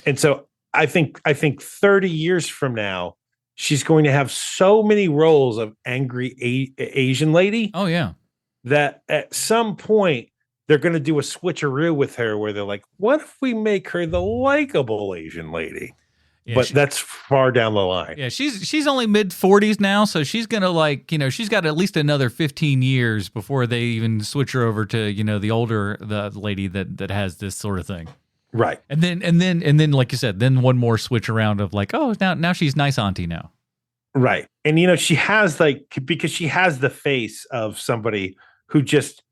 And so I think 30 years from now, she's going to have so many roles of angry Asian lady. Oh, yeah. That at some point they're going to do a switcheroo with her where they're like, what if we make her the likable Asian lady? Yeah, but that's far down the line. Yeah, she's only mid-40s now, so she's gonna she's got at least another 15 years before they even switch her over to the lady that has this sort of thing. Right. And then like you said, then one more switch around of like, oh, now she's nice auntie now. Right. And she has because she has the face of somebody who just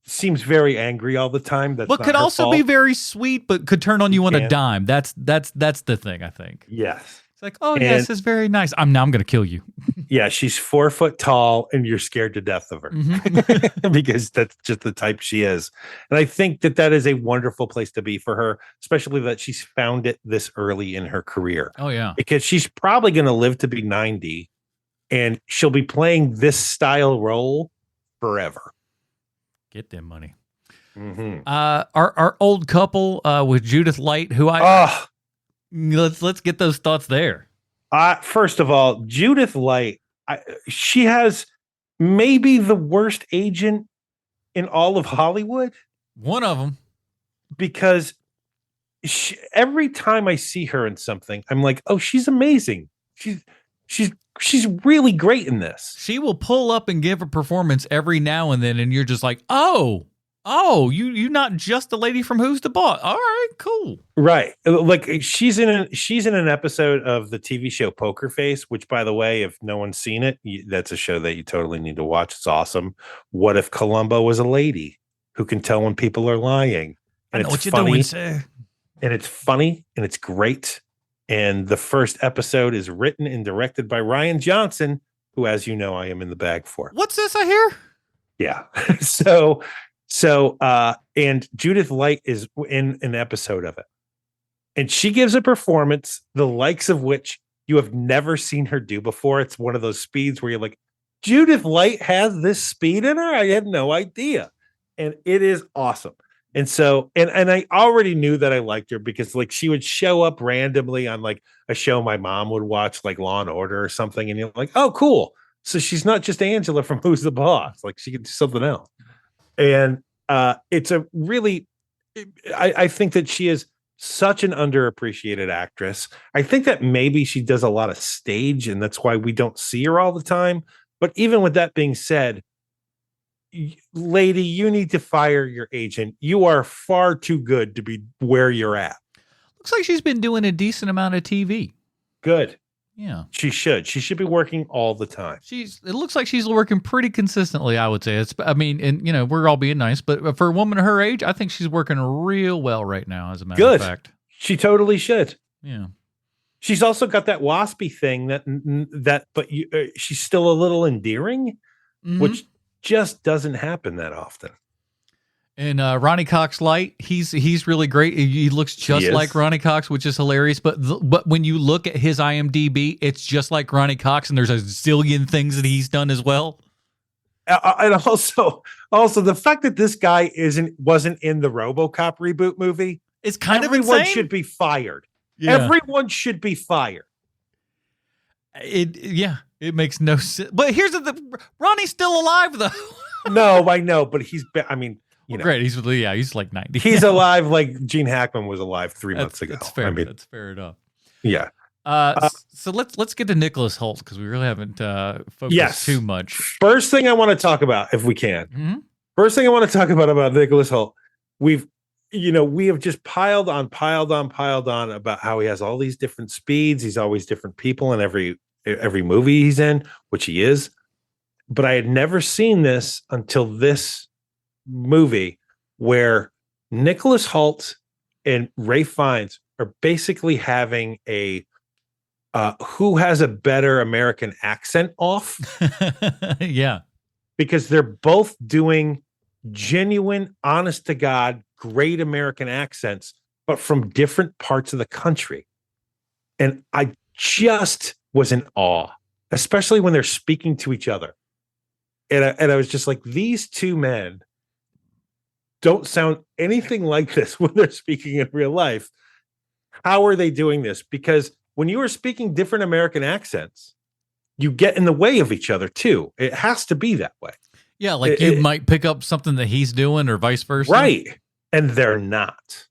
seems very angry all the time. That's but could also be very sweet, but could turn on you on a dime. That's the thing, I think. Yes. It's like, oh, yes, it's very nice. I'm going to kill you. Yeah, she's 4 foot tall, and you're scared to death of her because that's just the type she is. And I think that is a wonderful place to be for her, especially that she's found it this early in her career. Oh, yeah. Because she's probably going to live to be 90, and she'll be playing this style role forever. Get them money. Our old couple with Judith Light, who let's get those thoughts there. First of all, Judith Light, she has maybe the worst agent in all of Hollywood. One of them, because every time I see her in something, I'm like, oh, she's amazing. She's really great in this. She will pull up and give a performance every now and then, and you're just like, oh, you not just the lady from Who's the Boss. All right, cool. Right. Like she's in an episode of the TV show Poker Face, which, by the way, if no one's seen it, that's a show that you totally need to watch. It's awesome. What if Columbo was a lady who can tell when people are lying? And I know what you're doing, sir. And it's funny and it's great. And the first episode is written and directed by Ryan Johnson, who, as you know, I am in the bag for. What's this I hear? Yeah. And Judith Light is in an episode of it. And she gives a performance, the likes of which you have never seen her do before. It's one of those speeds where you're like, Judith Light has this speed in her? I had no idea. And it is awesome. And so, and I already knew that I liked her because like she would show up randomly on like a show my mom would watch, like Law and Order or something. And you're like, oh, cool. So she's not just Angela from Who's the Boss. Like she could do something else. And it's a really, I think that she is such an underappreciated actress. I think that maybe she does a lot of stage and that's why we don't see her all the time. But even with that being said, lady, you need to fire your agent. You are far too good to be where you're at. Looks like she's been doing a decent amount of TV. Good. Yeah. She should be working all the time. It looks like she's working pretty consistently, I would say. And we're all being nice, but for a woman her age, I think she's working real well right now, as a matter of fact. She totally should. Yeah. She's also got that waspy thing but she's still a little endearing, which just doesn't happen that often. And Ronnie Cox Light, he's really great. He looks just like Ronnie Cox, which is hilarious. But when you look at his IMDb, it's just like Ronnie Cox, and there's a zillion things that he's done as well. And also the fact that this guy wasn't in the RoboCop reboot movie, it's kind of everyone insane. Should be fired. Yeah. Everyone should be fired. It makes no sense. But here's Ronnie's still alive though. No, I know, but great. He's like 90. He's alive like Gene Hackman was alive 3 months ago. That's fair. That's fair enough. Yeah. So let's get to Nicholas Hoult because we really haven't focused too much. First thing I want to talk about, if we can. Mm-hmm. First thing I want to talk about Nicholas Hoult. We have just piled on about how he has all these different speeds. He's always different people in every movie he's in, which he is. But I had never seen this until this movie where Nicholas Hoult and Ralph Fiennes are basically having a who has a better American accent off. Yeah. Because they're both doing genuine, honest to God, great American accents, but from different parts of the country. And I just was in awe, especially when they're speaking to each other. And I was just like, these two men don't sound anything like this when they're speaking in real life. How are they doing this? Because when you are speaking different American accents, you get in the way of each other too. It has to be that way. Yeah, like you might pick up something that he's doing or vice versa. Right. And they're not.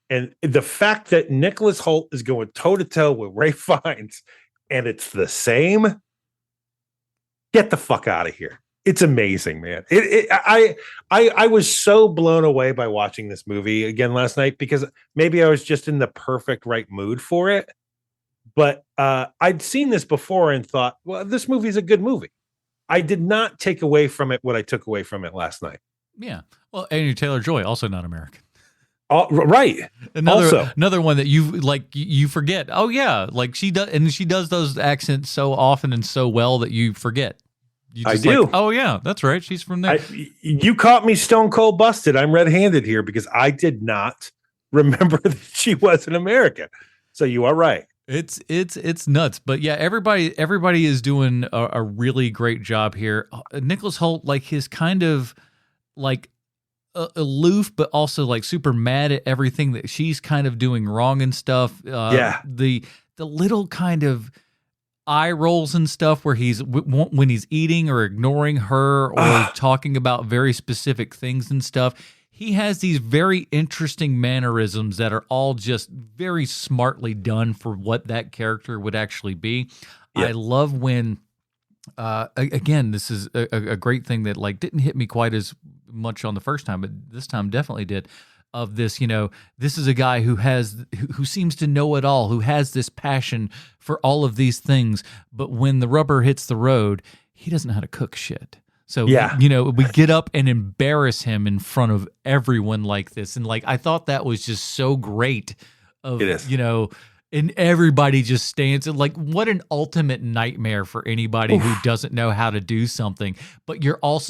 And the fact that Nicholas Hoult is going toe-to-toe with Ralph Fiennes and it's the same, get the fuck out of here. It's amazing, man. I was so blown away by watching this movie again last night because maybe I was just in the perfect right mood for it. But I'd seen this before and thought, well, this movie is a good movie. I did not take away from it what I took away from it last night. Yeah. Well, Anya Taylor-Joy, also not American. Right. Another one that you forget. Oh yeah, like she does those accents so often and so well that you forget. I do. Like, oh yeah, that's right. She's from there. You caught me stone cold busted. I'm red-handed here because I did not remember that she was an American. So you are right. It's nuts. But yeah, everybody is doing a really great job here. Nicholas Hoult, like his kind of like aloof, but also like super mad at everything that she's kind of doing wrong and stuff. The little kind of eye rolls and stuff where he's when he's eating or ignoring her or talking about very specific things and stuff. He has these very interesting mannerisms that are all just very smartly done for what that character would actually be. Yep. I love when, again, this is a great thing that like didn't hit me quite as much on the first time, but this time definitely did. Of this, this is a guy who seems to know it all, who has this passion for all of these things, but when the rubber hits the road, he doesn't know how to cook shit. So, we get up and embarrass him in front of everyone like this. And like, I thought that was just so great. It is. And everybody just stands and like, what an ultimate nightmare for anybody who doesn't know how to do something. But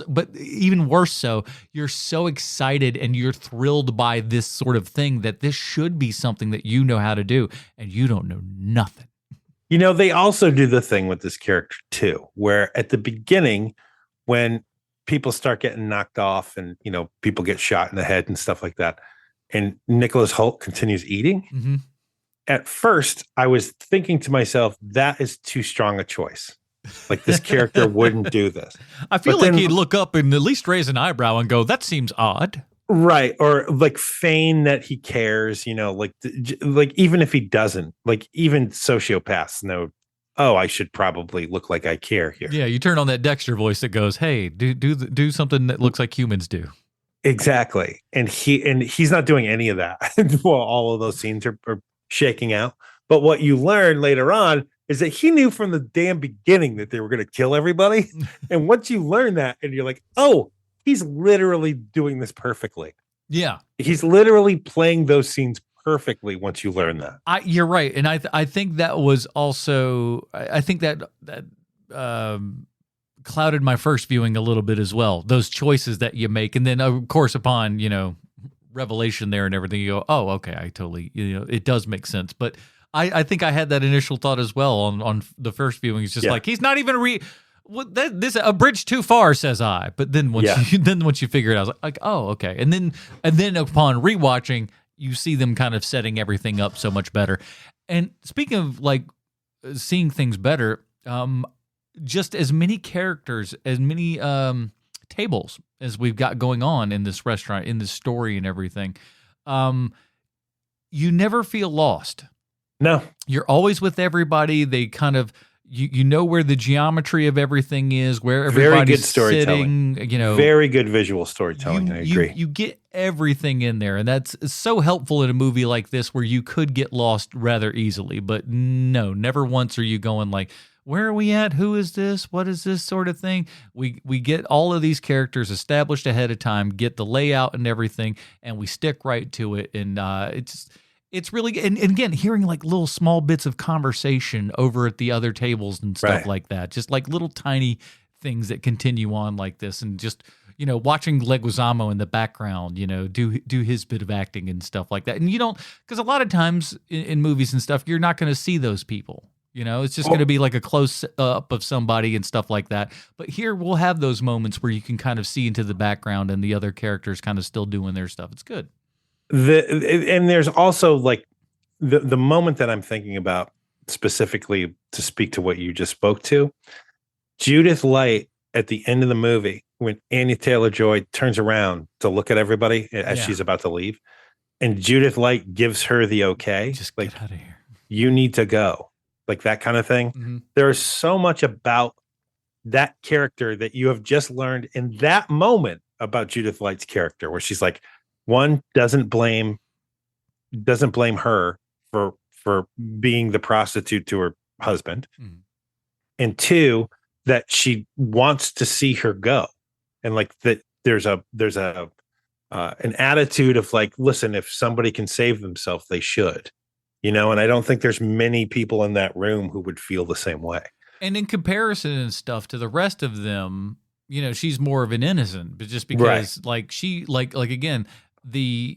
but even worse so, you're so excited and you're thrilled by this sort of thing that this should be something that you know how to do, and you don't know nothing. You know, they also do the thing with this character too, where at the beginning, when people start getting knocked off and, you know, people get shot in the head and stuff like that, and Nicholas Hoult continues eating. Mm-hmm. At first, I was thinking to myself, that is too strong a choice. Like, this character wouldn't do this. I feel like he'd look up and at least raise an eyebrow and go, that seems odd. Right. Or like feign that he cares, you know, like even if he doesn't, like even sociopaths know, oh, I should probably look like I care here. Yeah. You turn on that Dexter voice that goes, hey, do something that looks like humans do. Exactly. And he's not doing any of that while all of those scenes are shaking out. But what you learn later on is that he knew from the damn beginning that they were going to kill everybody. And once you learn that and you're like, oh, he's literally doing this perfectly. Yeah. He's literally playing those scenes perfectly once you learn that. You're right. And I think that was also, I think that clouded my first viewing a little bit as well. Those choices that you make. And then, of course, upon, you know, revelation there and everything, you go, oh, okay, I totally, you know, it does make sense. But I think I had that initial thought as well on the first viewing. It's just like, he's not even this a bridge too far, says I. But then once you figure it out, I was like, oh, okay. And then upon rewatching, you see them kind of setting everything up so much better. And speaking of like seeing things better, just as many characters, as many tables as we've got going on in this restaurant, in this story and everything, you never feel lost. No. You're always with everybody. They kind of, you know where the geometry of everything is, where everybody's sitting, you know. Very good visual storytelling, I agree. You get everything in there, and that's so helpful in a movie like this where you could get lost rather easily. But no, never once are you going like, where are we at? Who is this? What is this sort of thing? We get all of these characters established ahead of time, get the layout and everything, and we stick right to it. And it's really, and again, hearing like little small bits of conversation over at the other tables and stuff like that, just like little tiny things that continue on like this, and just, you know, watching Leguizamo in the background, you know, do his bit of acting and stuff like that. And you don't, because a lot of times in movies and stuff, you're not going to see those people. You know, it's just going to be like a close up of somebody and stuff like that. But here we'll have those moments where you can kind of see into the background and the other characters kind of still doing their stuff. It's good. And there's also like the moment that I'm thinking about specifically to speak to what you just spoke to. Judith Light at the end of the movie, when Anya Taylor-Joy turns around to look at everybody as she's about to leave, and Judith Light gives her the okay. Just like, get out of here. You need to go. Like that kind of thing. Mm-hmm. There is so much about that character that you have just learned in that moment about Judith Light's character, where she's like, one, doesn't blame her for being the prostitute to her husband, and two, that she wants to see her go, and like that there's an attitude of like, listen, if somebody can save themselves, they should. You know, and I don't think there's many people in that room who would feel the same way. And in comparison and stuff to the rest of them, you know, she's more of an innocent, but just because like she, like again, the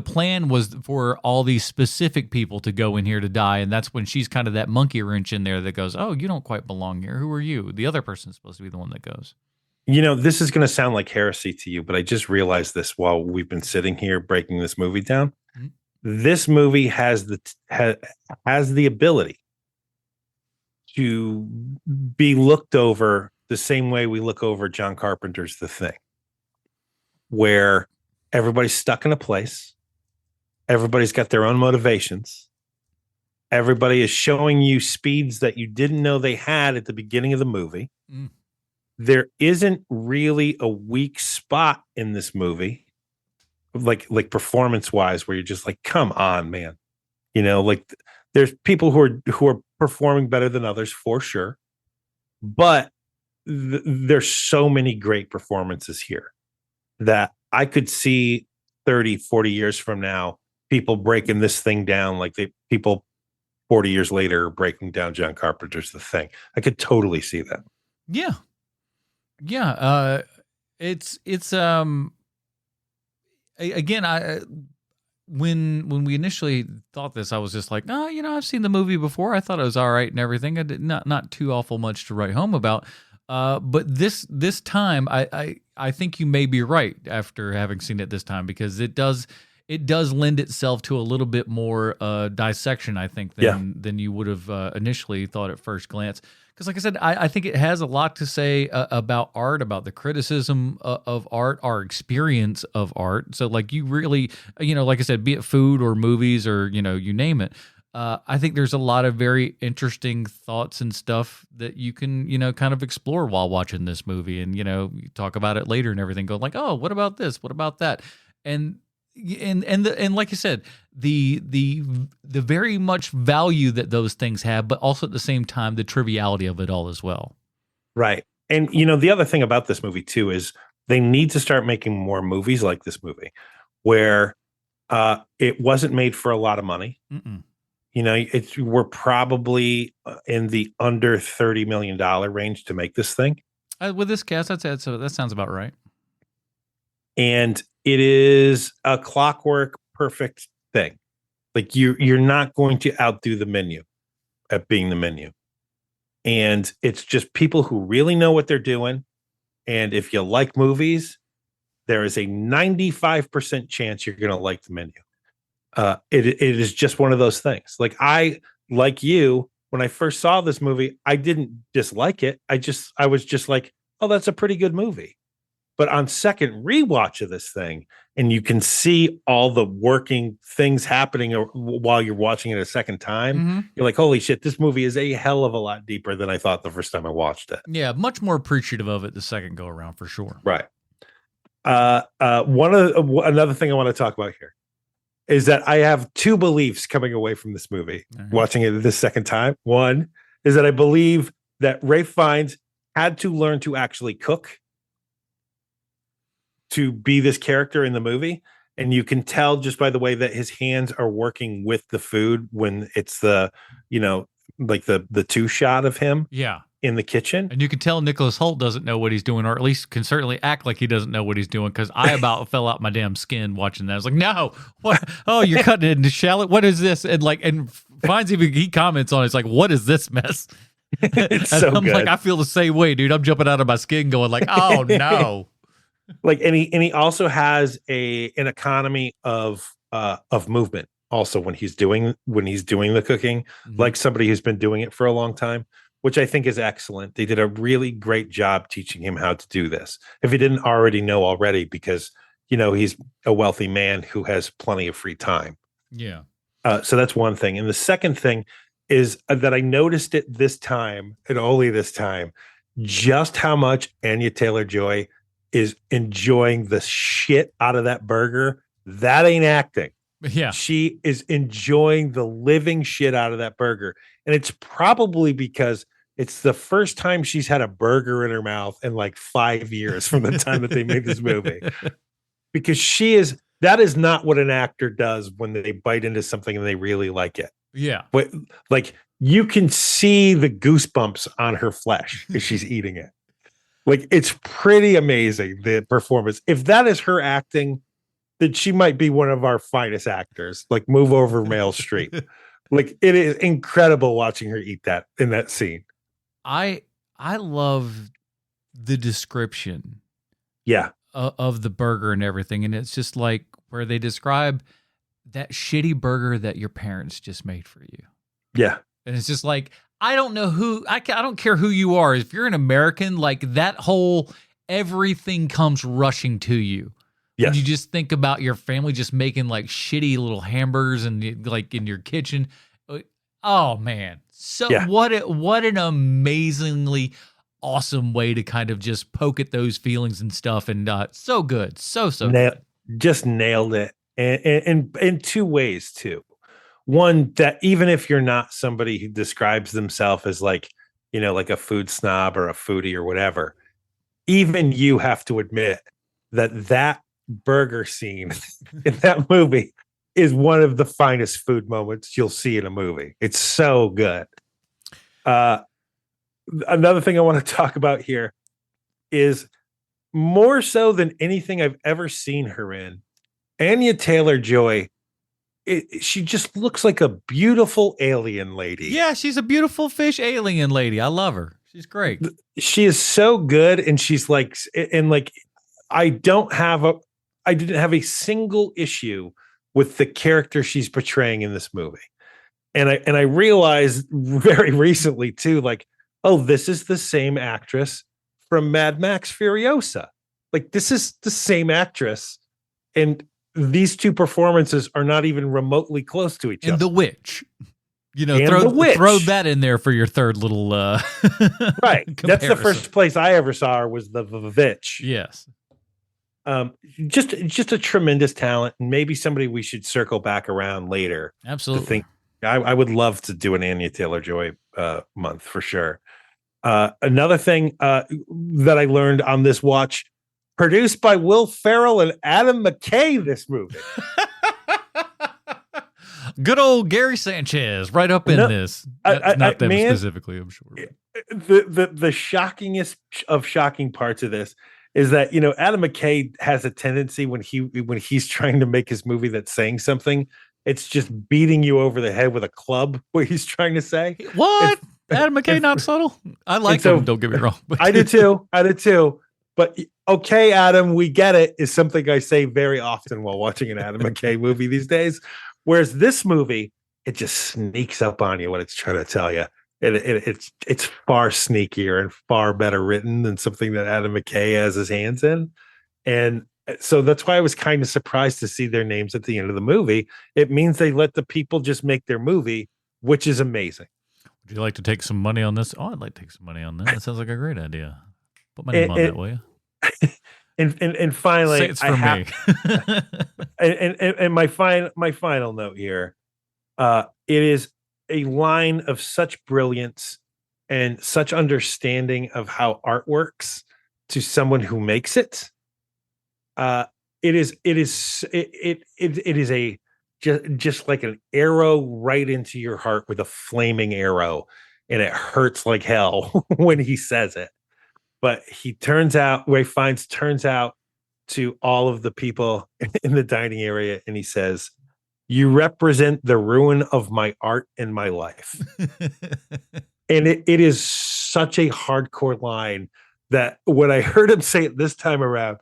plan was for all these specific people to go in here to die. And that's when she's kind of that monkey wrench in there that goes, oh, you don't quite belong here. Who are you? The other person's supposed to be the one that goes. You know, this is going to sound like heresy to you, but I just realized this while we've been sitting here breaking this movie down. Mm-hmm. This movie has the ability to be looked over the same way we look over John Carpenter's The Thing, where everybody's stuck in a place, everybody's got their own motivations, everybody is showing you speeds that you didn't know they had at the beginning of the movie. There isn't really a weak spot in this movie, like performance wise, where you're just like, come on, man. You know, like there's people who are performing better than others for sure, but there's so many great performances here that I could see 30, 40 years from now, people breaking this thing down, like people 40 years later breaking down John Carpenter's The Thing. I could totally see that. Yeah. Yeah. It's again, when we initially thought this, I was just like, oh, I've seen the movie before. I thought it was all right and everything. I did not too awful much to write home about. But this time, I think you may be right after having seen it this time, because it does lend itself to a little bit more dissection, I think, than you would have initially thought at first glance. Because like I said, I think it has a lot to say about art, about the criticism of art, our experience of art. So like you really, like I said, be it food or movies or, you name it. I think there's a lot of very interesting thoughts and stuff that you can, kind of explore while watching this movie, and, you talk about it later and everything, going like, oh, what about this? What about that? And like you said, the very much value that those things have, but also at the same time, the triviality of it all as well. Right. And, the other thing about this movie too, is they need to start making more movies like this movie where it wasn't made for a lot of money. Mm-mm. We're probably in the under $30 million range to make this thing. With this cast, I'd say so. That sounds about right. And it is a clockwork perfect thing. Like you're not going to outdo the menu at being the menu. And it's just people who really know what they're doing. And if you like movies, there is a 95% chance you're going to like the menu. It is just one of those things. Like you, when I first saw this movie, I didn't dislike it. I was just like, oh, that's a pretty good movie. But on second rewatch of this thing, and you can see all the working things happening while you're watching it a second time, You're like, holy shit, this movie is a hell of a lot deeper than I thought the first time I watched it. Yeah, much more appreciative of it the second go around, for sure. Right. Another thing I want to talk about here is that I have two beliefs coming away from this movie, watching it this second time. One is that I believe that Ralph Fiennes had to learn to actually cook to be this character in the movie. And you can tell just by the way that his hands are working with the food when it's the two shot of him in the kitchen. And you can tell Nicholas Hoult doesn't know what he's doing, or at least can certainly act like he doesn't know what he's doing, because I about fell out my damn skin watching that. I was like, no, what? Oh, you're cutting it into shallot? What is this? And Fiennes he comments on it. It's like, what is this mess? It's so I'm good. like, I feel the same way, dude. I'm jumping out of my skin going like, oh no. And he also has an economy of movement also when he's doing the cooking, like somebody who's been doing it for a long time, which I think is excellent. They did a really great job teaching him how to do this, if he didn't already know already, because he's a wealthy man who has plenty of free time. Yeah. So that's one thing. And the second thing is that I noticed it this time, and only this time, just how much Anya Taylor-Joy is enjoying the shit out of that burger. That ain't acting. Yeah. She is enjoying the living shit out of that burger. And it's probably because it's the first time she's had a burger in her mouth in like 5 years from the time that they made this movie. Because that is not what an actor does when they bite into something and they really like it. Yeah. But you can see the goosebumps on her flesh as she's eating it. It's pretty amazing, the performance. If that is her acting, then she might be one of our finest actors. Move over Meryl Streep. It is incredible watching her eat that in that scene. I love the description. Yeah. Of the burger and everything. And it's just like where they describe that shitty burger that your parents just made for you. Yeah. And it's just like, I don't know I don't care who you are. If you're an American, that whole everything comes rushing to you. Yes. And you just think about your family just making shitty little hamburgers and in your kitchen. Oh man. So what an amazingly awesome way to kind of just poke at those feelings and stuff. And so good. So good. Just nailed it. And in two ways too. One, that even if you're not somebody who describes themselves as a food snob or a foodie or whatever, even you have to admit that burger scene in that movie is one of the finest food moments you'll see in a movie. It's so good. Another thing I want to talk about here is more so than anything I've ever seen her in. Anya Taylor-Joy, she just looks like a beautiful alien lady. Yeah, she's a beautiful fish alien lady. I love her. She's great. She is so good, and she's like, I didn't have a single issue with the character she's portraying in this movie. And I realized very recently too, like, oh, this is the same actress from Mad Max Furiosa. Like, this is the same actress, and these two performances are not even remotely close to each other. And The Witch. Witch. Throw that in there for your third little right. That's the first place I ever saw her, was the Witch. Yes. Just a tremendous talent, and maybe somebody we should circle back around later. Absolutely. I would love to do an Anya Taylor-Joy month for sure. Another thing that I learned on this watch, produced by Will Ferrell and Adam McKay, this movie. Good old Gary Sanchez right up in this. Not them specifically, I'm sure. The shockingest of shocking parts of this is that, Adam McKay has a tendency when he's trying to make his movie that's saying something, it's just beating you over the head with a club, what he's trying to say. What? Adam McKay not subtle? I like him, don't get me wrong. But. I did too. But okay, Adam, we get it, is something I say very often while watching an Adam McKay movie these days. Whereas this movie, it just sneaks up on you what it's trying to tell you. It's far sneakier and far better written than something that Adam McKay has his hands in. And so that's why I was kind of surprised to see their names at the end of the movie. It means they let the people just make their movie, which is amazing. Would you like to take some money on this? Oh, I'd like to take some money on that. That sounds like a great idea. Put my name on that, will you? And finally, say it's for me. and my final note here, it is a line of such brilliance and such understanding of how art works to someone who makes it. It is just like an arrow right into your heart with a flaming arrow, and it hurts like hell when he says it. But turns out to all of the people in the dining area, and he says, "You represent the ruin of my art and my life." And it is such a hardcore line that when I heard him say it this time around,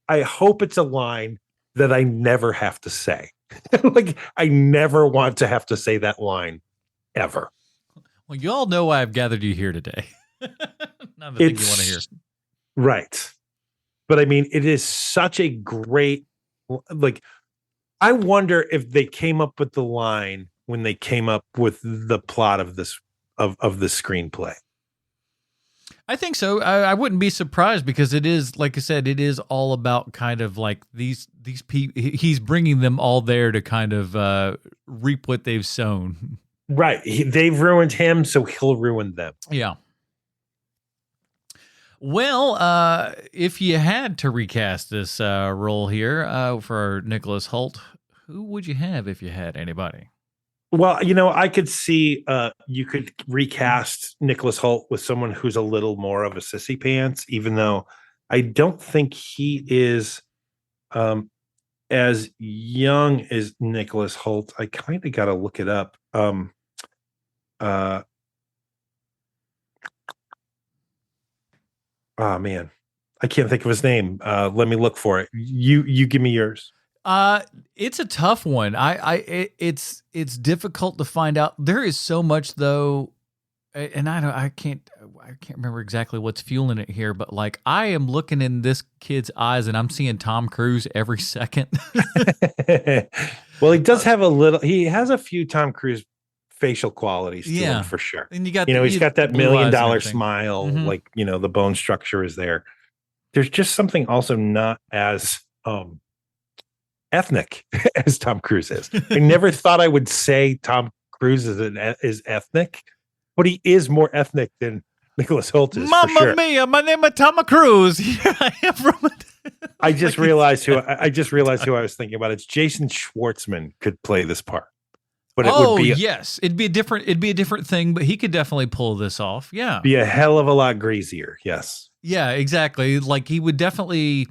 I hope it's a line that I never have to say. Like, I never want to have to say that line ever. Well, you all know why I've gathered you here today. Not the thing you want to hear. Right. But I mean, it is such a great, like, I wonder if they came up with the line when they came up with the plot of this, of the screenplay. I think so. I wouldn't be surprised, because it is, like I said, it is all about kind of like these people. He's bringing them all there to kind of reap what they've sown. Right. They've ruined him, so he'll ruin them. Yeah. Well, if you had to recast this role here for Nicholas Hoult, who would you have if you had anybody? Well, I could see you could recast Nicholas Hoult with someone who's a little more of a sissy pants, even though I don't think he is as young as Nicholas Hoult. I kind of got to look it up. Oh man, I can't think of his name. Let me look for it. You give me yours. It's a tough one. It's difficult to find out. There is so much though, and I can't remember exactly what's fueling it here, but like, I am looking in this kid's eyes and I'm seeing Tom Cruise every second. Well, he does have he has a few Tom Cruise facial qualities to him for sure. And you got, he's got that $1 million smile, mm-hmm. Like, the bone structure is there. There's just something also not as ethnic as Tom Cruise is. I never thought I would say Tom Cruise is ethnic, but he is more ethnic than Nicholas Hoult is. Mamma mia, my name is Tom Cruise. Here I am from I just realized who I was thinking about. It's Jason Schwartzman could play this part. But it would be yes. It'd be a different thing, but he could definitely pull this off. Yeah. Be a hell of a lot greasier. Yes. Yeah, exactly. Like he would definitely,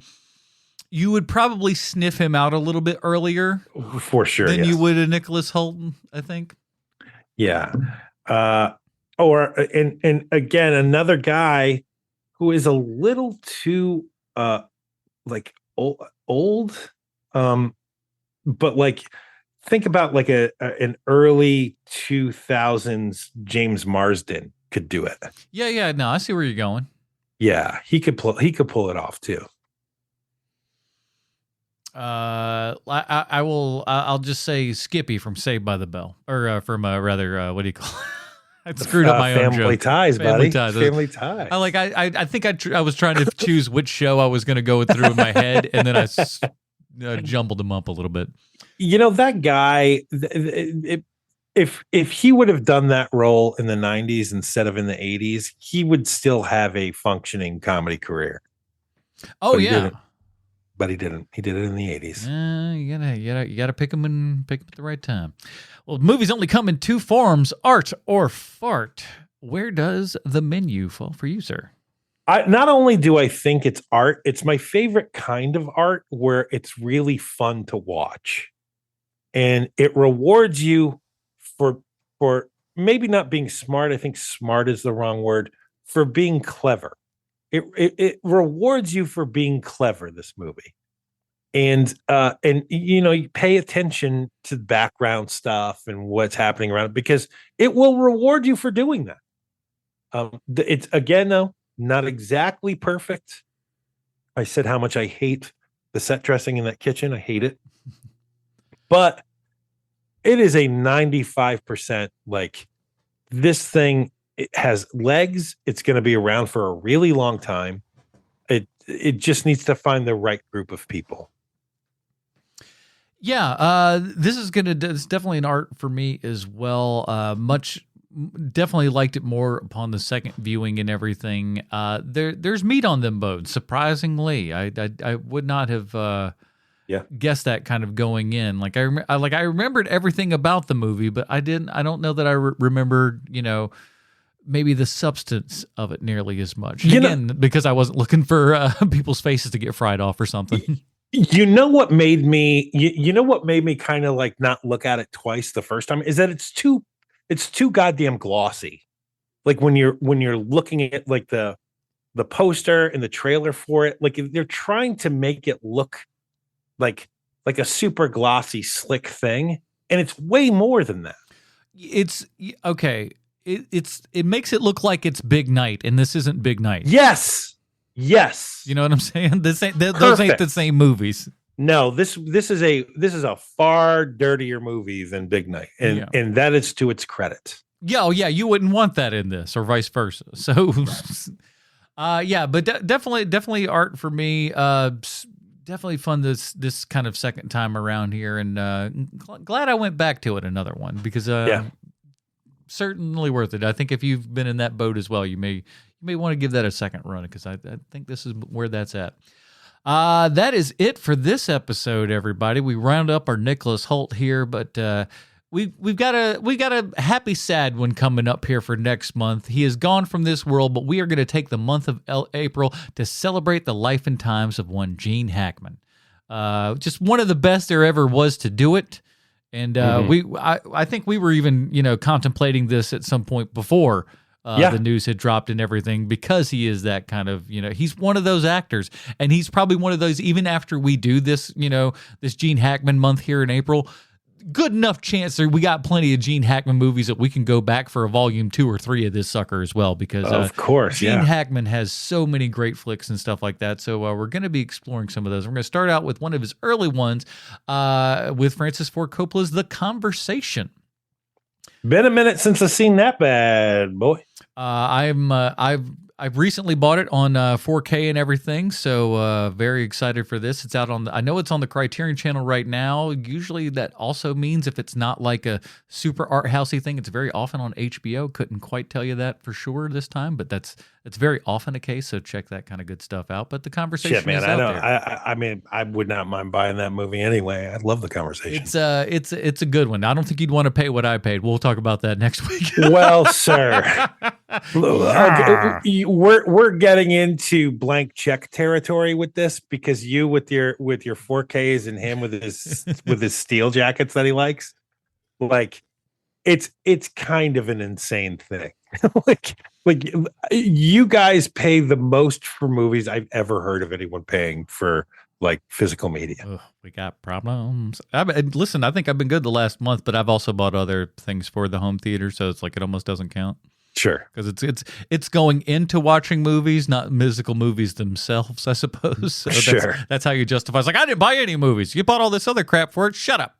you would probably sniff him out a little bit earlier for sure than you would a Nicholas Hoult, I think. Yeah. And again, another guy who is a little too like old, but like think about like an early 2000s James Marsden could do it. Yeah. No, I see where you're going. Yeah, he could pull it off too. I'll just say Skippy from Saved by the Bell, or from rather, what do you call it? I screwed up my own Family joke. Ties, buddy. Family Ties. I think I was trying to choose which show I was going to go through in my head, and then I jumbled them up a little bit. You know, that guy, if he would have done that role in the 90s instead of in the 80s, he would still have a functioning comedy career. Oh, yeah. But he didn't. He did it in the 80s. You gotta pick them at the right time. Well, movies only come in two forms: art or fart. Where does the menu fall for you, sir? Not only do I think it's art, it's my favorite kind of art where it's really fun to watch, and it rewards you for maybe not being smart. I think smart is the wrong word, for being clever. It rewards you for being clever, this movie. And you know, you pay attention to background stuff and what's happening around it, because it will reward you for doing that. It's, again, though, not exactly perfect. I said how much I hate the set dressing in that kitchen. I hate it. But it is a 95%, like, this thing, it has legs. It's going to be around for a really long time. It just needs to find the right group of people. Yeah, it's definitely an art for me as well. Definitely liked it more upon the second viewing and everything. There's meat on them bones. Surprisingly, I would not have guessed that kind of going in. Like I remembered everything about the movie, but I don't know that I remembered, you know, maybe the substance of it nearly as much. Because I wasn't looking for people's faces to get fried off or something. You know what made me kind of like not look at it twice the first time is that it's too goddamn glossy. Like when you're looking at like the poster and the trailer for it, like they're trying to make it look like a super glossy, slick thing, and it's way more than that. It's okay. It makes it look like it's Big Night, and this isn't Big Night. Yes. You know what I'm saying? Those ain't the same movies. No, this is a far dirtier movie than Big Night, and that is to its credit. Yeah, you wouldn't want that in this, or vice versa. So, but definitely art for me. Definitely fun this kind of second time around here, and glad I went back to it another one, because certainly worth it. I think if you've been in that boat as well, you may want to give that a second run, because I think this is where that's at. That is it for this episode, everybody. We round up our Nicholas Hoult here, but we've got a happy sad one coming up here for next month. He is gone from this world, but we are going to take the month of April to celebrate the life and times of one Gene Hackman. Just one of the best there ever was to do it. And I think we were even, contemplating this at some point before the news had dropped and everything, because he is that kind of, he's one of those actors, and he's probably one of those, even after we do this, this Gene Hackman month here in April, good enough chance there we got plenty of Gene Hackman movies that we can go back for a volume 2 or 3 of this sucker as well, because of course, Gene Hackman has so many great flicks and stuff like that. So we're going to be exploring some of those. We're going to start out with one of his early ones with Francis Ford Coppola's The Conversation. Been a minute since I've seen that bad boy. I've I've recently bought it on 4K and everything, so very excited for this. It's out on I know it's on the Criterion channel right now. Usually that also means if it's not like a super art housey thing, it's very often on HBO. Couldn't quite tell you that for sure this time, but it's very often a case, so check that kind of good stuff out. But the conversation is out there. I mean, I would not mind buying that movie anyway. I love the conversation. It's a good one. I don't think you'd want to pay what I paid. We'll talk about that next week. Well, sir. We're getting into blank check territory with this because you with your 4Ks and him with his steel jackets that he likes, like it's kind of an insane thing. like you guys pay the most for movies I've ever heard of anyone paying for like physical media. Ugh, we got problems. Listen, I think I've been good the last month, but I've also bought other things for the home theater, so it's like it almost doesn't count. Sure, because it's going into watching movies, not musical movies themselves, I suppose. So sure, that's how you justify. It's like I didn't buy any movies. You bought all this other crap for it. Shut up.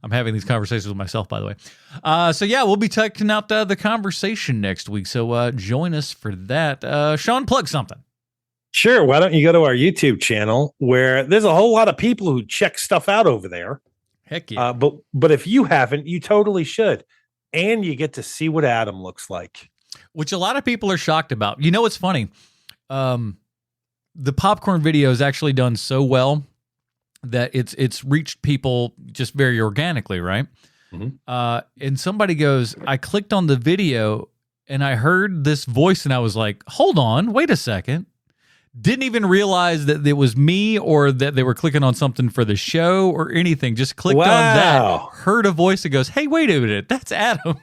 I'm having these conversations with myself, by the way. So yeah, we'll be checking out the conversation next week. So join us for that. Sean, plug something. Sure. Why don't you go to our YouTube channel where there's a whole lot of people who check stuff out over there. Heck yeah. But if you haven't, you totally should. And you get to see what Adam looks like. Which a lot of people are shocked about. You know what's funny? The popcorn video has actually done so well that it's reached people just very organically, right? Mm-hmm. And somebody goes, I clicked on the video and I heard this voice and I was like, hold on, wait a second. Didn't even realize that it was me or that they were clicking on something for the show or anything. Just clicked on that, heard a voice that goes, hey, wait a minute, that's Adam.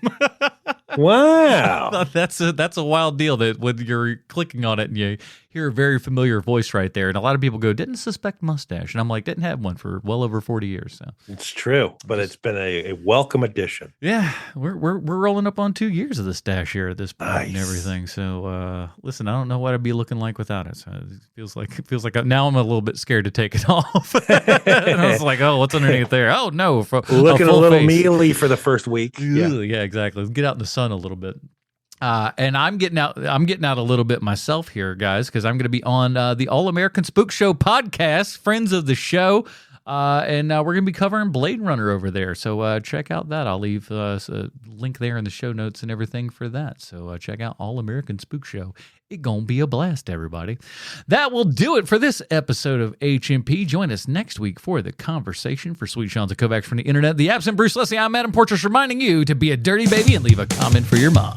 Wow. I thought that's a wild deal that when you're clicking on it and you hear a very familiar voice right there. And a lot of people go, didn't suspect mustache. And I'm like, didn't have one for well over 40 years. So it's true, but it's been a welcome addition. Yeah, we're rolling up on 2 years of the stash here at this point. Nice. And everything. So listen, I don't know what I'd be looking like without it. So it feels like now I'm a little bit scared to take it off. And I was like, oh, what's underneath there? Oh no, looking a little mealy for the first week. Yeah, exactly. Let's get out in the sun a little bit. And I'm getting out a little bit myself here, guys, because I'm going to be on the All American Spook Show podcast, friends of the show. And we're going to be covering Blade Runner over there. So check out that. I'll leave a link there in the show notes and everything for that. So check out All American Spook Show. It's going to be a blast, everybody. That will do it for this episode of HMP. Join us next week for the conversation. For Sweet Sean's and Kovacs from the internet, the absent Bruce Leslie, I'm Adam Portress reminding you to be a dirty baby and leave a comment for your mom.